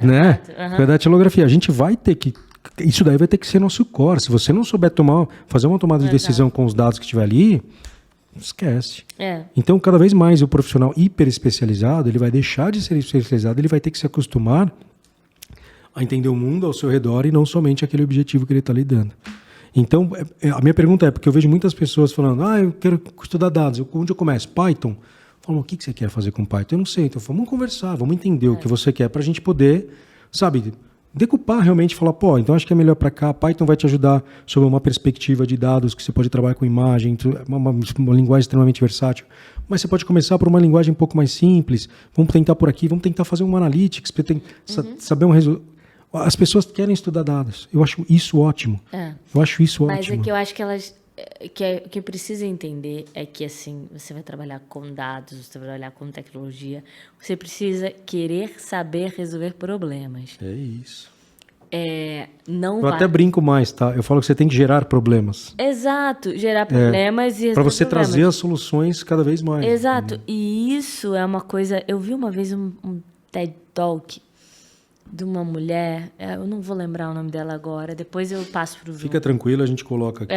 Né? Foi a datilografia. A gente vai ter que... Isso daí vai ter que ser nosso core. Se você não souber fazer uma tomada de decisão com os dados que estiver ali, esquece. Então, cada vez mais o profissional hiper especializado, ele vai deixar de ser especializado, ele vai ter que se acostumar a entender o mundo ao seu redor e não somente aquele objetivo que ele está lidando. Então, a minha pergunta é, porque eu vejo muitas pessoas falando, eu quero estudar dados, onde eu começo? Python? Falam, o que você quer fazer com Python? Eu não sei, então vamos conversar, vamos entender o que você quer para a gente poder, sabe, decupar realmente, falar, então acho que é melhor para cá, Python vai te ajudar sob uma perspectiva de dados, que você pode trabalhar com imagem, uma linguagem extremamente versátil, mas você pode começar por uma linguagem um pouco mais simples, vamos tentar por aqui, vamos tentar fazer um analytics, saber um resultado. As pessoas querem estudar dados, eu acho isso ótimo. Eu acho isso ótimo. Mas é que eu acho que elas... que precisa entender é que, assim, você vai trabalhar com dados, você vai trabalhar com tecnologia, você precisa querer saber resolver problemas. É isso. Não eu até brinco mais, tá? Eu falo que você tem que gerar problemas. Exato, gerar problemas e resolver para você problemas. trazer as soluções cada vez mais. Exato, e isso é uma coisa... Eu vi uma vez um TED Talk de uma mulher, eu não vou lembrar o nome dela agora, depois eu passo para o João. Fica tranquilo, a gente coloca aqui.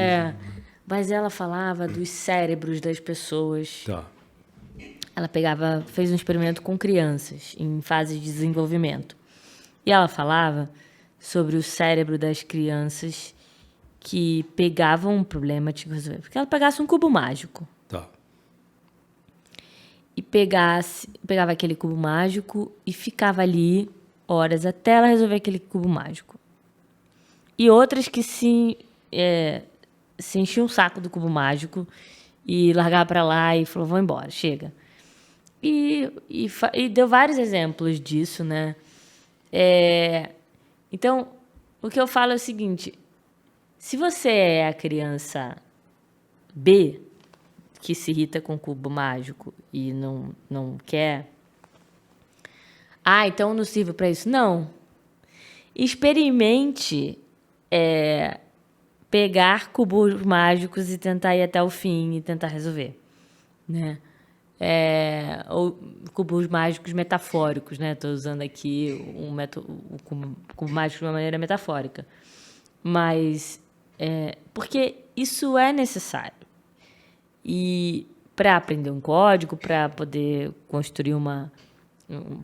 Mas ela falava dos cérebros das pessoas. Tá. Ela fez um experimento com crianças em fase de desenvolvimento. E ela falava sobre o cérebro das crianças que pegavam um problema, tipo, porque ela pegasse um cubo mágico. Tá. E pegava aquele cubo mágico e ficava ali horas até ela resolver aquele cubo mágico. E outras que se enchiam o saco do cubo mágico e largava para lá e falou, vou embora, chega. E deu vários exemplos disso, né? Então, o que eu falo é o seguinte, se você é a criança B, que se irrita com o cubo mágico e não quer... então não sirvo para isso. Não. Experimente pegar cubos mágicos e tentar ir até o fim e tentar resolver, né? Ou cubos mágicos metafóricos, né? Estou usando aqui o cubo mágico de uma maneira metafórica. Mas, porque isso é necessário. E para aprender um código, para poder construir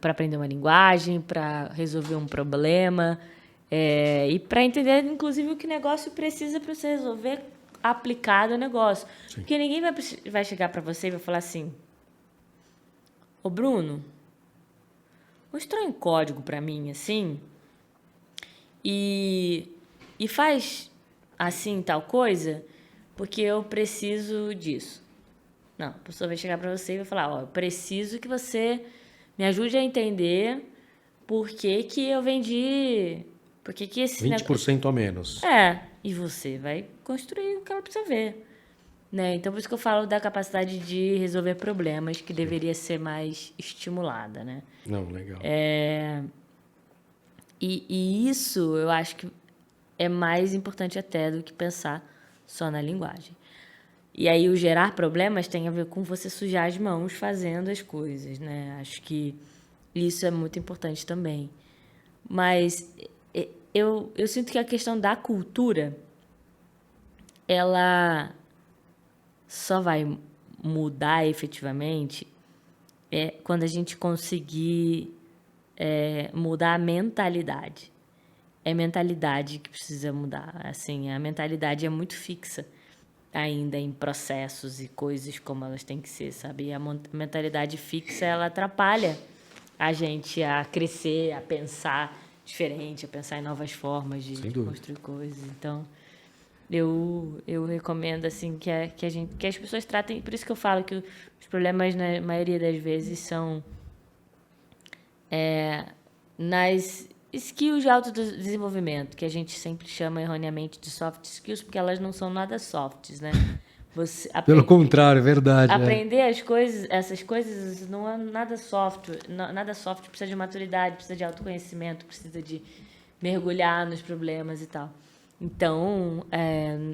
para aprender uma linguagem, para resolver um problema, e para entender, inclusive, o que o negócio precisa para você resolver aplicado ao negócio. Sim. Porque ninguém vai chegar para você e vai falar assim: ô Bruno, mostrou um código para mim, assim, e faz assim, tal coisa, porque eu preciso disso. Não, a pessoa vai chegar para você e vai falar: eu preciso que você me ajude a entender por que eu vendi... Por que esse 20% a menos. E você vai construir o que ela precisa ver. Né? Então, por isso que eu falo da capacidade de resolver problemas, que deveria ser mais estimulada. Né? Não, legal. E isso eu acho que é mais importante até do que pensar só na linguagem. E aí o gerar problemas tem a ver com você sujar as mãos fazendo as coisas, né? Acho que isso é muito importante também. Mas eu sinto que a questão da cultura, ela só vai mudar efetivamente quando a gente conseguir mudar a mentalidade. É a mentalidade que precisa mudar. Assim, a mentalidade é muito fixa ainda em processos e coisas como elas têm que ser, sabe? E a mentalidade fixa, ela atrapalha a gente a crescer, a pensar diferente, a pensar em novas formas de construir coisas. Então, eu recomendo assim que as pessoas tratem, por isso que eu falo que os problemas na maioria das vezes são nas skills de autodesenvolvimento, que a gente sempre chama erroneamente de soft skills, porque elas não são nada softs, né? Pelo contrário, é verdade. Aprender essas coisas não é nada soft. Nada soft, precisa de maturidade, precisa de autoconhecimento, precisa de mergulhar nos problemas e tal. Então,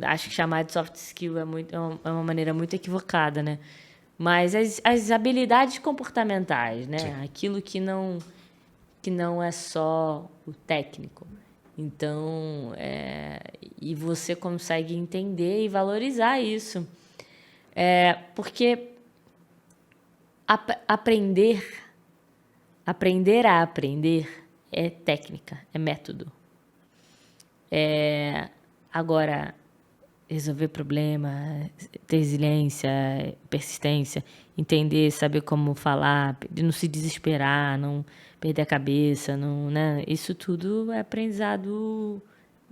acho que chamar de soft skill é uma maneira muito equivocada, né? Mas as habilidades comportamentais, né? Sim. Aquilo que não é só o técnico. Então, e você consegue entender e valorizar isso. Porque aprender a aprender é técnica, é método. Agora, resolver problema, ter resiliência, persistência, entender, saber como falar, não se desesperar, não perder a cabeça, não, né? Isso tudo é aprendizado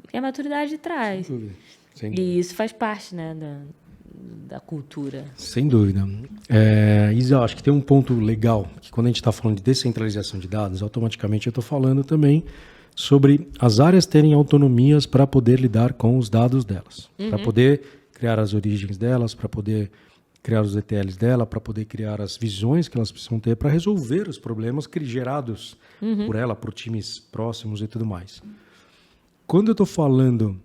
que a maturidade traz. Sem dúvida. Sem dúvida. E isso faz parte, né, da cultura. Sem dúvida. Isa, acho que tem um ponto legal, que quando a gente está falando de descentralização de dados, automaticamente eu estou falando também sobre as áreas terem autonomias para poder lidar com os dados delas, para poder criar as origens delas, para poder criar os ETLs dela, para poder criar as visões que elas precisam ter para resolver os problemas gerados por ela, por times próximos e tudo mais. Quando eu estou falando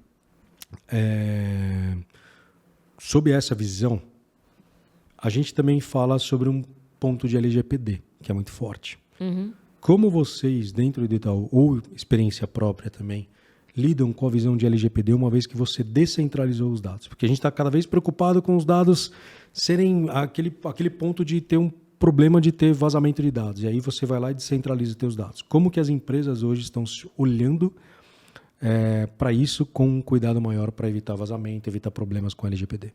sobre essa visão, a gente também fala sobre um ponto de LGPD, que é muito forte. Como vocês, dentro do Itaú, ou experiência própria também, lidam com a visão de LGPD uma vez que você descentralizou os dados? Porque a gente está cada vez preocupado com os dados serem aquele ponto de ter um problema de ter vazamento de dados. E aí você vai lá e descentraliza os seus dados. Como que as empresas hoje estão olhando para isso com um cuidado maior para evitar vazamento, evitar problemas com LGPD?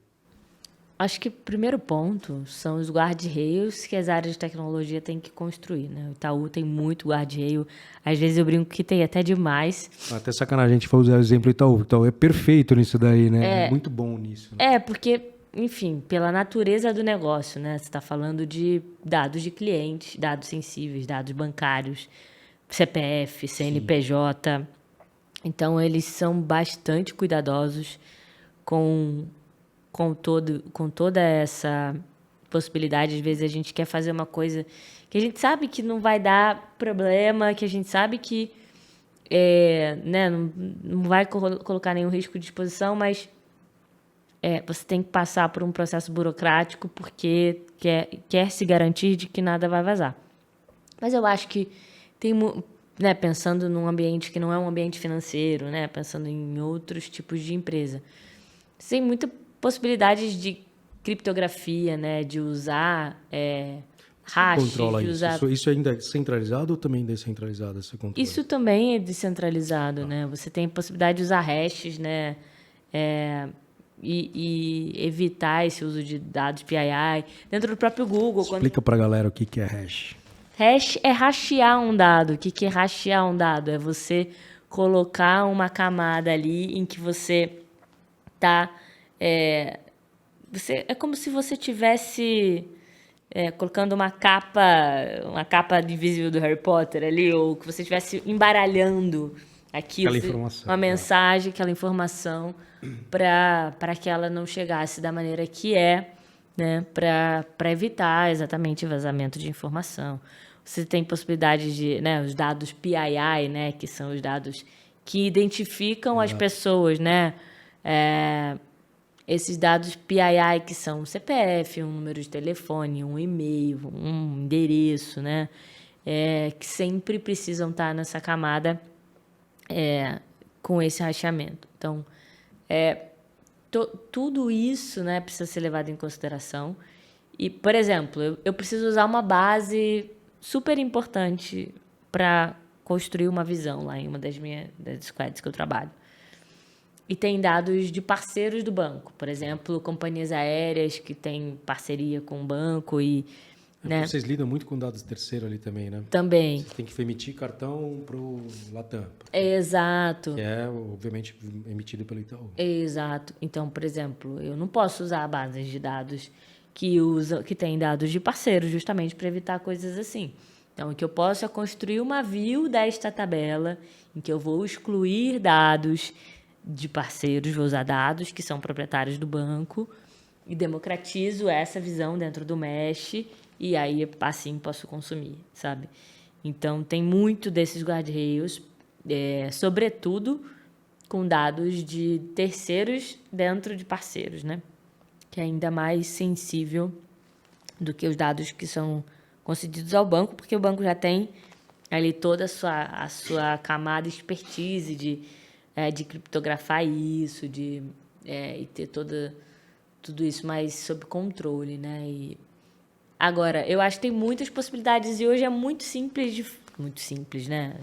Acho que o primeiro ponto são os guardrails que as áreas de tecnologia têm que construir, né? O Itaú tem muito guardrail. Às vezes eu brinco que tem até demais. Até sacanagem, a gente foi usar o exemplo do Itaú. O Itaú é perfeito nisso daí, né? É muito bom nisso. Né? Porque, enfim, pela natureza do negócio, né? Você está falando de dados de clientes, dados sensíveis, dados bancários, CPF, CNPJ. Sim. Então, eles são bastante cuidadosos com com toda essa possibilidade, às vezes a gente quer fazer uma coisa que a gente sabe que não vai dar problema, que a gente sabe que né, não vai colocar nenhum risco de exposição, mas você tem que passar por um processo burocrático porque quer se garantir de que nada vai vazar. Mas eu acho que tem, né, pensando num ambiente que não é um ambiente financeiro, né, pensando em outros tipos de empresa, tem muitas possibilidades de criptografia, né, de usar hashes, Controla de isso. usar... Isso ainda é centralizado ou também descentralizado esse controle? Isso também é descentralizado, né? Você tem a possibilidade de usar hashes, né? E evitar esse uso de dados PII. Dentro do próprio Google... Explica pra galera o que é hash. Hash é hashear um dado. O que é hashear um dado? É você colocar uma camada ali em que você está... é como se você tivesse... colocando uma capa invisível do Harry Potter ali, ou que você estivesse embaralhando aquilo, uma mensagem, aquela informação, para que ela não chegasse da maneira que né, para evitar exatamente vazamento de informação. Você tem possibilidade de, né, os dados PII, né, que são os dados que identificam as pessoas, né, esses dados PII, que são um CPF, um número de telefone, um e-mail, um endereço, né? Que sempre precisam estar nessa camada com esse hasteamento. Então, tudo isso, né, precisa ser levado em consideração. E, por exemplo, eu preciso usar uma base super importante para construir uma visão lá em uma das squads que eu trabalho. E tem dados de parceiros do banco, por exemplo, companhias aéreas que têm parceria com o banco e... né? Vocês lidam muito com dados terceiros ali também, né? Também. Você tem que emitir cartão para o Latam. Exato. Que é, obviamente, emitido pelo Itaú. Exato. Então, por exemplo, eu não posso usar bases de dados que têm dados de parceiros, justamente para evitar coisas assim. Então, o que eu posso é construir uma view desta tabela em que eu vou excluir dados de parceiros, vou usar dados que são proprietários do banco e democratizo essa visão dentro do mesh e aí assim posso consumir, sabe? Então tem muito desses guardrails, sobretudo com dados de terceiros dentro de parceiros, né? Que é ainda mais sensível do que os dados que são concedidos ao banco, porque o banco já tem ali toda a sua camada expertise de criptografar isso, e ter tudo isso mais sob controle, né? E agora, eu acho que tem muitas possibilidades e hoje é muito simples, né?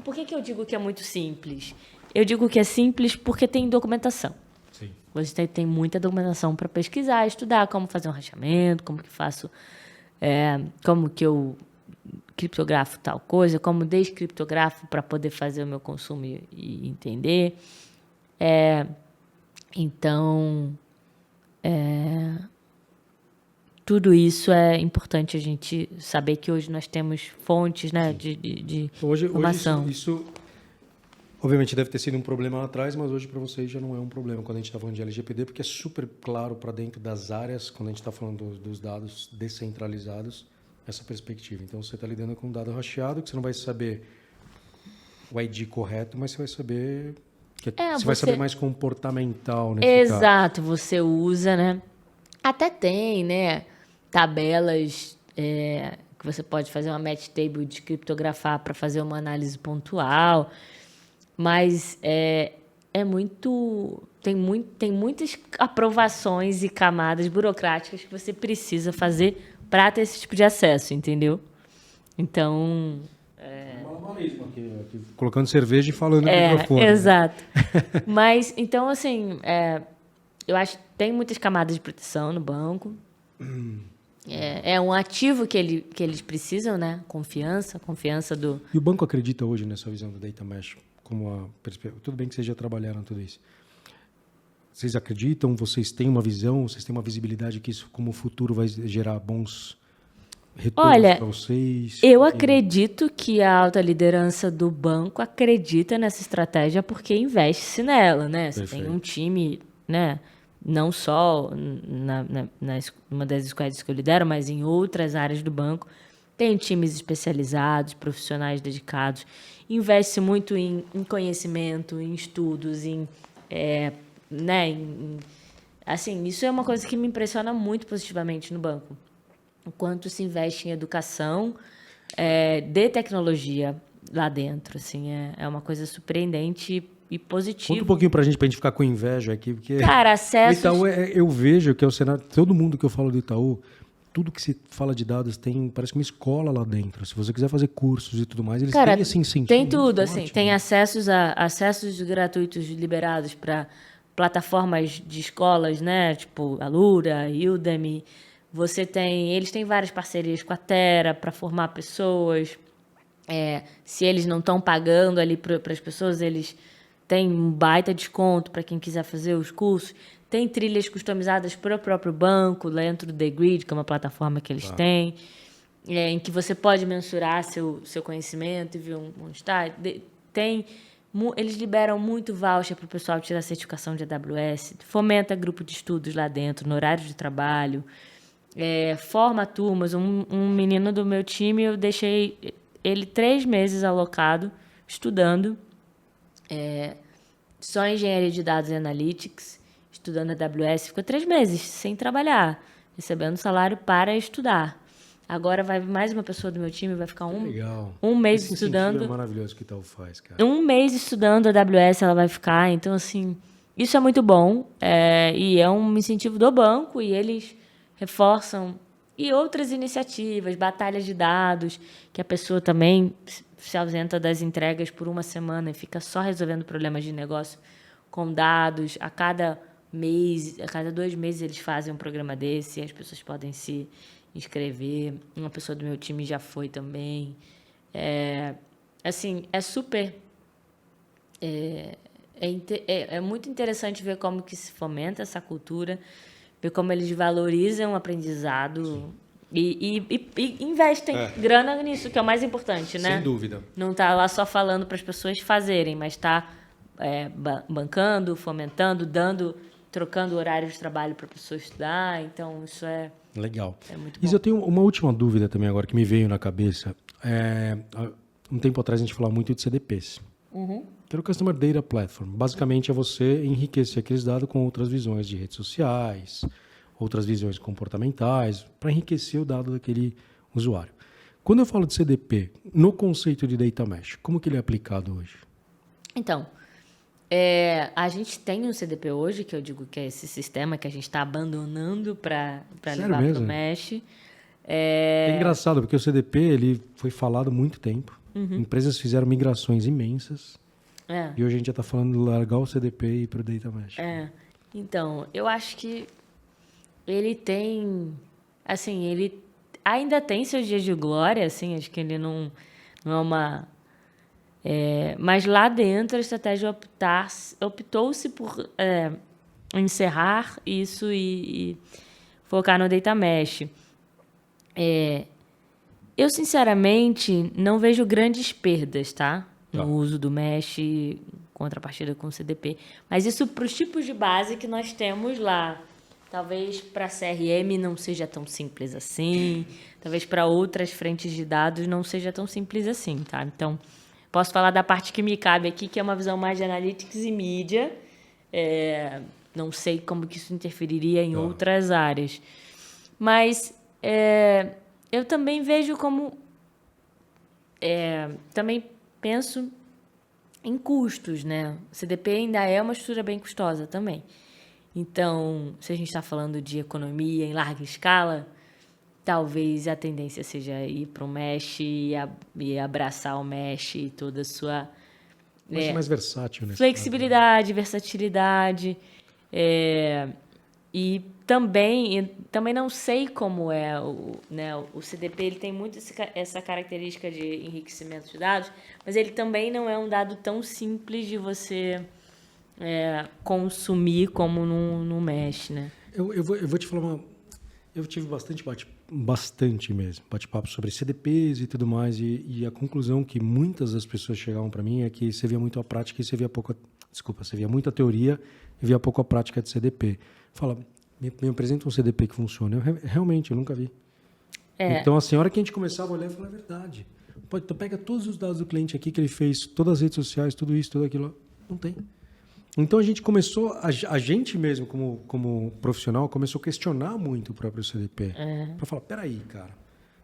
Por que eu digo que é muito simples? Eu digo que é simples porque tem documentação. Sim. Você tem muita documentação para pesquisar, estudar como fazer um rastreamento, como que faço, como que eu criptografo tal coisa, como descriptografo para poder fazer o meu consumo e entender. Então, tudo isso é importante a gente saber que hoje nós temos fontes, né, de informação. Hoje isso, obviamente, deve ter sido um problema lá atrás, mas hoje para vocês já não é um problema quando a gente está falando de LGPD, porque é super claro para dentro das áreas, quando a gente está falando dos dados descentralizados, essa perspectiva. Então, você está lidando com um dado hasteado, que você não vai saber o ID correto, mas você vai saber... você vai saber mais comportamental nesse caso. Exato, você usa, né? Até tem, né, tabelas que você pode fazer uma match table de criptografar para fazer uma análise pontual, mas tem muitas aprovações e camadas burocráticas que você precisa fazer para ter esse tipo de acesso, entendeu? Então... Mesmo aqui, colocando cerveja e falando no microfone. Exato. Né? Mas, então, assim, eu acho que tem muitas camadas de proteção no banco. É um ativo que eles precisam, né? Confiança do... E o banco acredita hoje nessa visão do Data Mesh como a perspectiva? Tudo bem que vocês já trabalharam tudo isso. Vocês acreditam? Vocês têm uma visão? Vocês têm uma visibilidade que isso, como futuro, vai gerar bons retornos para vocês? Eu acredito que a alta liderança do banco acredita nessa estratégia porque investe-se nela, né? Você tem um time, né, não só numa das squads que eu lidero, mas em outras áreas do banco. Tem times especializados, profissionais dedicados, investe muito em conhecimento, em estudos, assim, isso é uma coisa que me impressiona muito positivamente no banco. O quanto se investe em educação, de tecnologia lá dentro, assim, é uma coisa surpreendente e positiva. Conta um pouquinho pra gente ficar com inveja aqui, porque Cara, o acessos... Itaú, eu vejo que é o cenário, todo mundo que eu falo do Itaú, tudo que se fala de dados parece que uma escola lá dentro. Se você quiser fazer cursos e tudo mais, eles têm esse incentivo. Tem tudo, muito assim, forte, tem né? acessos gratuitos liberados para plataformas de escolas, né? Tipo Alura, Udemy. Eles têm várias parcerias com a Terra para formar pessoas. Se eles não estão pagando ali para as pessoas, eles têm um baita desconto para quem quiser fazer os cursos. Tem trilhas customizadas para o próprio banco, dentro do The Grid, que é uma plataforma que eles têm, em que você pode mensurar seu conhecimento e ver onde está. Eles liberam muito voucher para o pessoal tirar certificação de AWS, fomenta grupo de estudos lá dentro, no horário de trabalho, forma turmas. Um menino do meu time, eu deixei ele 3 meses alocado, estudando só engenharia de dados e analytics, estudando AWS, ficou 3 meses sem trabalhar, recebendo salário para estudar. Agora vai mais uma pessoa do meu time, vai ficar um mês Esse estudando. É maravilhoso que o Itaú faz, cara. Um mês estudando AWS ela vai ficar. Então, assim, isso é muito bom. E é um incentivo do banco e eles reforçam. E outras iniciativas, batalhas de dados, que a pessoa também se ausenta das entregas por uma semana e fica só resolvendo problemas de negócio com dados. A cada 2 meses eles fazem um programa desse, as pessoas podem se inscrever. Uma pessoa do meu time já foi também. Assim, é super... É muito interessante ver como que se fomenta essa cultura, ver como eles valorizam o aprendizado e investem grana nisso, que é o mais importante, né? Sem dúvida. Não tá lá só falando para as pessoas fazerem, mas está bancando, fomentando, trocando horários de trabalho para a pessoa estudar. Então, isso é... Legal. É muito bom. Isa, eu tenho uma última dúvida também agora que me veio na cabeça. Um tempo atrás a gente falava muito de CDPs. Que era o Customer Data Platform. Basicamente é você enriquecer aqueles dados com outras visões de redes sociais, outras visões comportamentais, para enriquecer o dado daquele usuário. Quando eu falo de CDP, no conceito de Data Mesh, como que ele é aplicado hoje? Então, a gente tem um CDP hoje, que eu digo que é esse sistema que a gente está abandonando para levar para o Mesh. É engraçado, porque o CDP ele foi falado há muito tempo. Empresas fizeram migrações imensas. E hoje a gente já está falando de largar o CDP e ir para o Data Mesh. Então, eu acho que ele tem... Assim, ele ainda tem seus dias de glória, assim, acho que ele não é uma... mas lá dentro a estratégia optou-se por encerrar isso e focar no Data Mesh. Eu, sinceramente, não vejo grandes perdas, tá? No uso do Mesh em contrapartida com o CDP. Mas isso para os tipos de base que nós temos lá. Talvez para CRM não seja tão simples assim. Talvez para outras frentes de dados não seja tão simples assim, tá? Então, posso falar da parte que me cabe aqui, que é uma visão mais de analytics e mídia. Não sei como que isso interferiria em outras áreas. Mas eu também vejo como... também penso em custos, né? O CDP ainda é uma estrutura bem custosa também. Então, se a gente está falando de economia em larga escala, talvez a tendência seja ir para o Mesh e abraçar o Mesh e toda a sua... mais versátil, né? Flexibilidade, versatilidade. E também não sei como é o CDP. Ele tem muito essa característica de enriquecimento de dados, mas ele também não é um dado tão simples de você consumir como no Mesh, né? Eu vou te falar eu tive bastante mesmo bate-papo sobre CDPs e tudo mais, e a conclusão que muitas das pessoas chegavam para mim é que você via muito a prática e você via pouca Desculpa, você via muita teoria e via pouco a prática de CDP. Fala, me apresenta um CDP que funciona. Realmente, eu nunca vi. Então, assim, a hora que a gente começava a olhar, eu falei, é verdade. Pô, então pega todos os dados do cliente aqui que ele fez, todas as redes sociais, tudo isso, tudo aquilo. Não tem. Então, a gente começou, a gente mesmo, como profissional, começou a questionar muito o próprio CDP. Para falar, peraí, cara,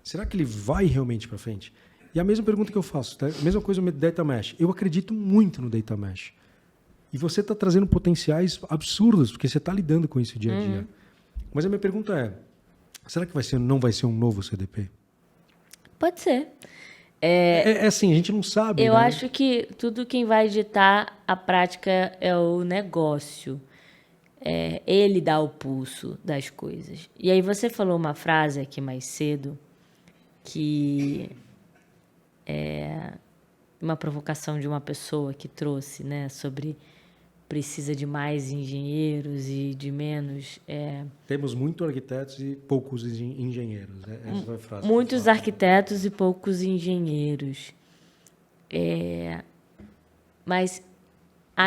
será que ele vai realmente para frente? E a mesma pergunta que eu faço, tá? A mesma coisa no Data Mesh. Eu acredito muito no Data Mesh. E você está trazendo potenciais absurdos, porque você está lidando com isso dia a dia. Mas a minha pergunta é, será que não vai ser um novo CDP? Pode ser. É assim, a gente não sabe. Eu né? acho que tudo quem vai ditar a prática é o negócio. Ele dá o pulso das coisas. E aí você falou uma frase aqui mais cedo que é uma provocação de uma pessoa que trouxe, né, sobre precisa de mais engenheiros e de menos... Temos muitos arquitetos e poucos engenheiros. Essa foi a frase. Muitos arquitetos e poucos engenheiros. Mas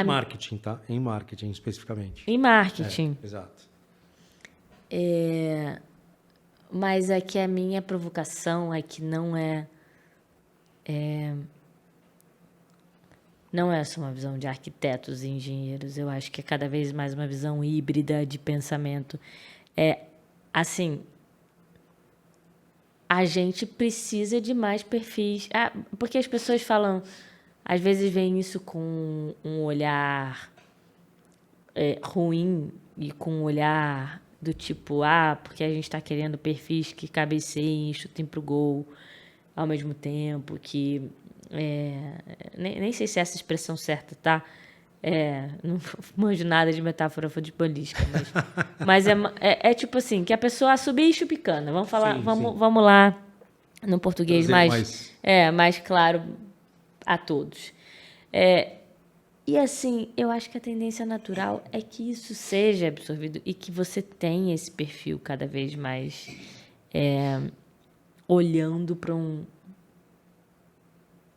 Em marketing, tá? Em marketing, especificamente. em marketing. Exato. Mas aqui a minha provocação é que não é só uma visão de arquitetos e engenheiros. Eu acho que é cada vez mais uma visão híbrida de pensamento. Assim, a gente precisa de mais perfis. Porque as pessoas falam, às vezes veem isso com um olhar ruim e com um olhar do tipo, porque a gente está querendo perfis que cabeceiem e chutem pro gol ao mesmo tempo, que... nem sei se é essa expressão certa, tá? Não manjo nada de metáfora futebolística, mas é tipo assim, que a pessoa subir e chupicana. Vamos falar, Sim, vamos lá no português Trazer mais claro a todos. E assim, eu acho que a tendência natural é que isso seja absorvido e que você tenha esse perfil cada vez mais olhando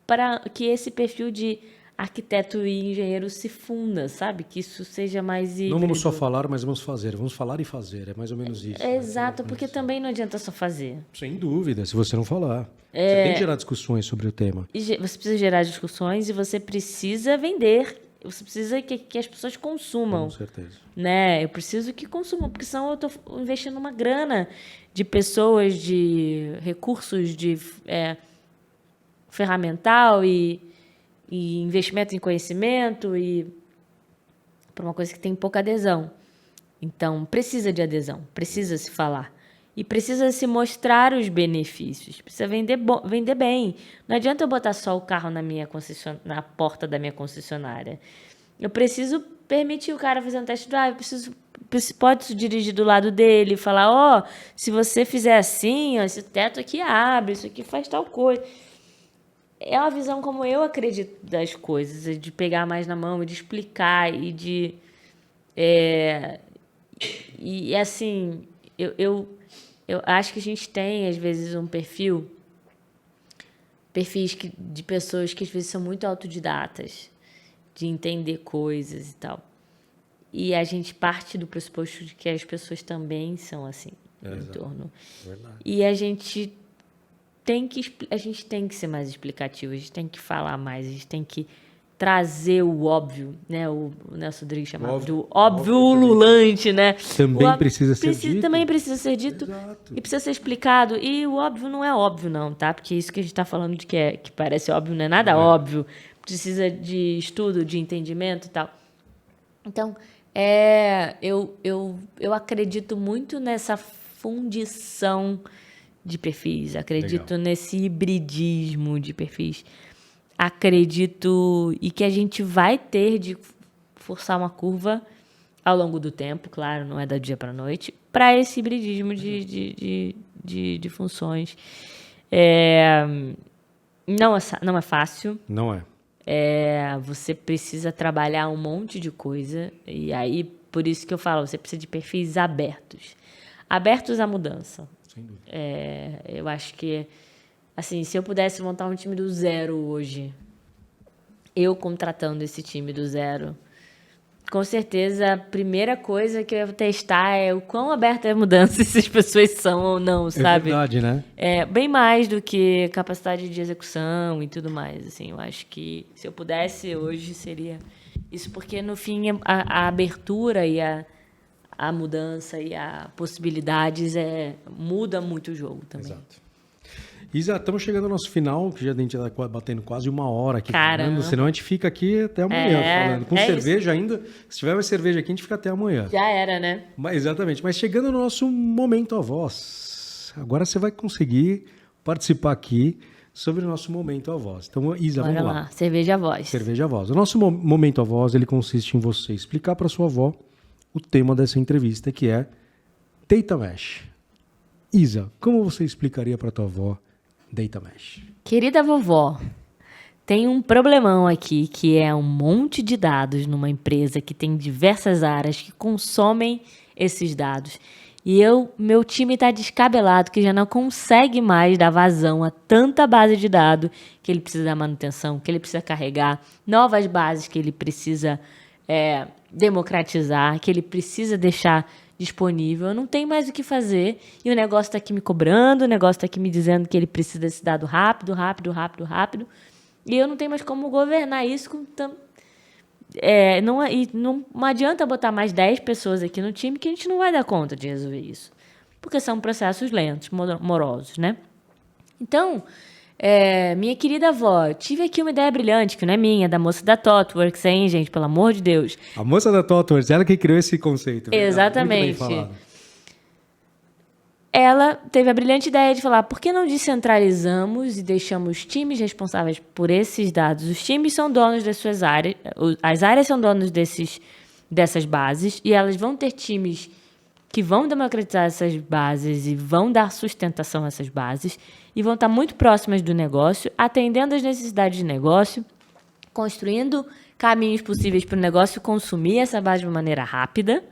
para que esse perfil de arquiteto e engenheiro se funda, sabe? Que isso seja mais híbrido. Não vamos só falar, mas vamos fazer. Vamos falar e fazer. É mais ou menos isso. Exato, porque também não adianta só fazer. Sem dúvida, se você não falar. Você tem que gerar discussões sobre o tema. E você precisa gerar discussões e você precisa vender. Você precisa que as pessoas consumam. Com certeza. Né? Eu preciso que consumam, porque senão eu estou investindo uma grana de pessoas, de recursos, de ferramental e investimento em conhecimento e para uma coisa que tem pouca adesão. Então, precisa de adesão, precisa se falar. E precisa se mostrar os benefícios. Precisa vender bem. Não adianta eu botar só o carro na porta da minha concessionária. Eu preciso permitir o cara fazer um test drive. Pode dirigir do lado dele e falar, se você fizer assim, esse teto aqui abre, isso aqui faz tal coisa. É uma visão como eu acredito das coisas, de pegar mais na mão e de explicar e de... E assim, eu acho que a gente tem, às vezes, perfis de pessoas que às vezes são muito autodidatas, de entender coisas e tal. E a gente parte do pressuposto de que as pessoas também são assim, em torno. Verdade. E a gente tem que ser mais explicativo, a gente tem que falar mais, a gente tem que trazer o óbvio, né? O Nelson Rodrigues chamava de óbvio ululante, né? Também precisa ser dito. Também precisa ser dito. Exato. E precisa ser explicado. E o óbvio não é óbvio, não, tá? Porque isso que a gente está falando de que parece óbvio não é nada óbvio. Precisa de estudo, de entendimento e tal. Então, eu acredito muito nessa fundição de perfis. Acredito nesse hibridismo de perfis. Acredito e que a gente vai ter de forçar uma curva ao longo do tempo, claro, não é da dia para a noite, para esse hibridismo de funções. Não é fácil. Não é. Você precisa trabalhar um monte de coisa, e aí, por isso que eu falo, você precisa de perfis abertos. Abertos à mudança. Sem dúvida. Eu acho que, assim, se eu pudesse montar um time do zero hoje, eu contratando esse time do zero, com certeza, a primeira coisa que eu ia testar é o quão aberta é a mudança, se as pessoas são ou não, sabe? É verdade, né? É bem mais do que capacidade de execução e tudo mais. Assim, eu acho que se eu pudesse hoje seria isso, porque no fim a abertura e a mudança e a possibilidades muda muito o jogo também. Exato. Isa, estamos chegando ao nosso final, que já a gente está batendo quase 1 hora aqui Caramba. falando, senão a gente fica aqui até amanhã falando. Com cerveja isso. ainda, se tiver mais cerveja aqui, a gente fica até amanhã. Já era, né? Exatamente, mas chegando no nosso momento a voz, agora você vai conseguir participar aqui sobre o nosso momento a voz. Então, Isa, Bora vamos lá. lá, cerveja a voz. Cerveja a voz. O nosso momento a voz, ele consiste em você explicar para sua avó o tema dessa entrevista, que é Data Mesh. Isa, como você explicaria para tua avó Data Mesh? Querida vovó, tem um problemão aqui, que é um monte de dados numa empresa que tem diversas áreas que consomem esses dados. E meu time está descabelado, que já não consegue mais dar vazão a tanta base de dados que ele precisa dar manutenção, que ele precisa carregar, novas bases que ele precisa democratizar, que ele precisa deixar disponível. Eu não tenho mais o que fazer e o negócio está aqui me cobrando, o negócio está aqui me dizendo que ele precisa desse dado rápido. E eu não tenho mais como governar isso com não adianta botar mais 10 pessoas aqui no time que a gente não vai dar conta de resolver isso. Porque são processos lentos, morosos, né? Então, minha querida avó, tive aqui uma ideia brilhante, que não é minha, da moça da ThoughtWorks, hein, gente? Pelo amor de Deus. A moça da ThoughtWorks, ela que criou esse conceito. Exatamente. Muito bem falado. Ela teve a brilhante ideia de falar, por que não descentralizamos e deixamos times responsáveis por esses dados? Os times são donos das suas áreas, as áreas são donos dessas bases, e elas vão ter times que vão democratizar essas bases e vão dar sustentação a essas bases, e vão estar muito próximas do negócio, atendendo às necessidades de negócio, construindo caminhos possíveis para o negócio consumir essa base de uma maneira rápida,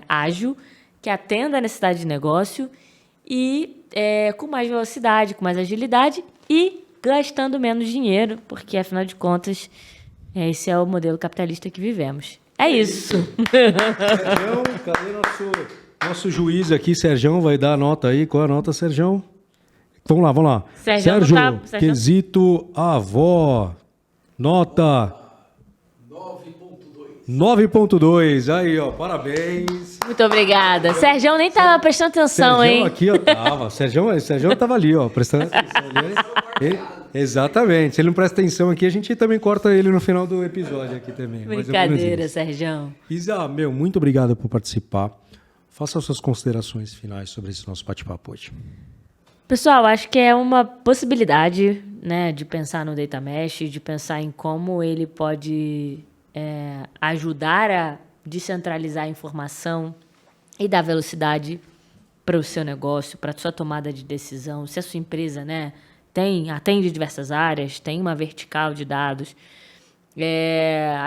ágil, que atenda a necessidade de negócio e com mais velocidade, com mais agilidade e gastando menos dinheiro, porque, afinal de contas, esse é o modelo capitalista que vivemos. É isso. Sergião, cadê nosso juiz aqui? Sergião vai dar a nota aí. Qual é a nota, Sergião? Vamos lá. Sérgio, quesito avó. Nota 9.2. Aí, ó, parabéns. Muito obrigada. Sergião nem estava prestando atenção, Sergião hein? Aqui, ó, tava. Sergião estava ali, ó, prestando atenção. Exatamente. Se ele não presta atenção aqui, a gente também corta ele no final do episódio aqui também. Brincadeira, Sergião. Isa, muito obrigado por participar. Faça as suas considerações finais sobre esse nosso bate-papo hoje. Pessoal, acho que é uma possibilidade, né, de pensar no Data Mesh, de pensar em como ele pode ajudar a descentralizar a informação e dar velocidade para o seu negócio, para a sua tomada de decisão. Se a sua empresa, né, atende diversas áreas, tem uma vertical de dados,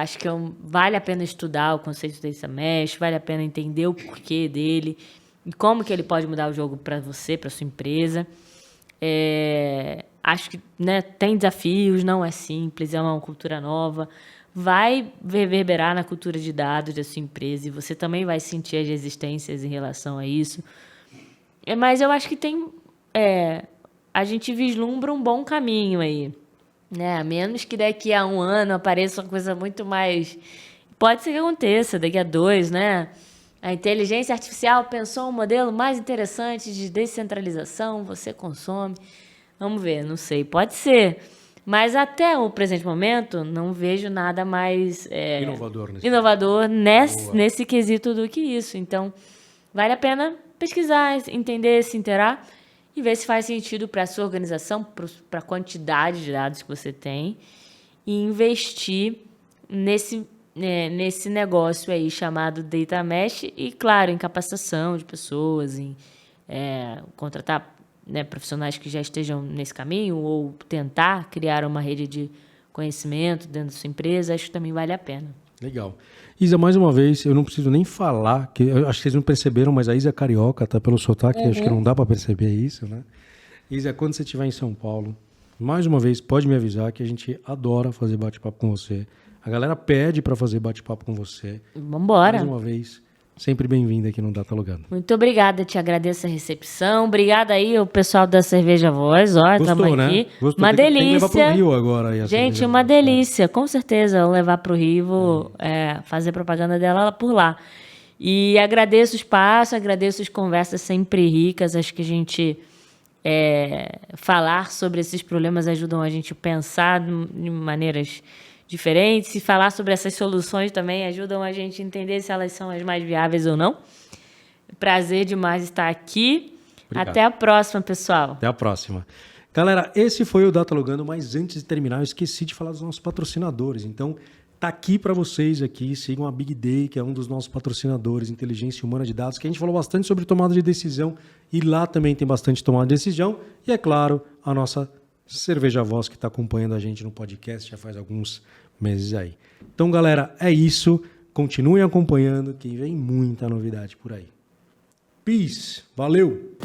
acho que vale a pena estudar o conceito do Data Mesh, vale a pena entender o porquê dele e como que ele pode mudar o jogo para você, para sua empresa. Acho que, né, tem desafios, não é simples, é uma cultura nova, vai reverberar na cultura de dados da sua empresa e você também vai sentir as resistências em relação a isso. Mas eu acho que a gente vislumbra um bom caminho aí, né? A menos que daqui a 1 ano apareça uma coisa muito mais... Pode ser que aconteça daqui a 2, né? A inteligência artificial pensou um modelo mais interessante de descentralização, você consome. Vamos ver, não sei, pode ser. Mas até o presente momento, não vejo nada mais inovador nesse quesito do que isso. Então, vale a pena pesquisar, entender, se inteirar e ver se faz sentido para a sua organização, para a quantidade de dados que você tem e investir nesse negócio aí chamado Data Mesh e, claro, em capacitação de pessoas, em contratar, né, profissionais que já estejam nesse caminho ou tentar criar uma rede de conhecimento dentro da sua empresa, acho que também vale a pena. Legal. Isa, mais uma vez, eu não preciso nem falar, que eu acho que vocês não perceberam, mas a Isa é carioca, tá pelo sotaque, acho que não dá para perceber isso, né? Isa, quando você estiver em São Paulo, mais uma vez, pode me avisar que a gente adora fazer bate-papo com você. A galera pede para fazer bate-papo com você. Vambora. Mais uma vez, sempre bem-vindo aqui no Data Logando. Muito obrigada, te agradeço a recepção. Obrigada aí o pessoal da Cerveja Voz, ó, estamos aqui. Né? Gostou? Uma delícia. Tem que levar pro Rio agora. Aí, gente, uma delícia, com certeza. Eu levar pro Rio, fazer propaganda dela por lá. E agradeço o espaço, agradeço as conversas sempre ricas. Acho que a gente falar sobre esses problemas ajudam a gente a pensar de maneiras diferentes. E falar sobre essas soluções também ajudam a gente a entender se elas são as mais viáveis ou não. Prazer demais estar aqui. Obrigado. Até a próxima, pessoal. Até a próxima. Galera, esse foi o Data Logando, mas antes de terminar, eu esqueci de falar dos nossos patrocinadores. Então, tá aqui para vocês aqui, sigam a Big Day, que é um dos nossos patrocinadores, Inteligência Humana de Dados, que a gente falou bastante sobre tomada de decisão, e lá também tem bastante tomada de decisão. E, é claro, a nossa Cerveja Voz, que está acompanhando a gente no podcast já faz alguns meses aí. Então, galera, é isso. Continuem acompanhando, que vem muita novidade por aí. Peace. Valeu!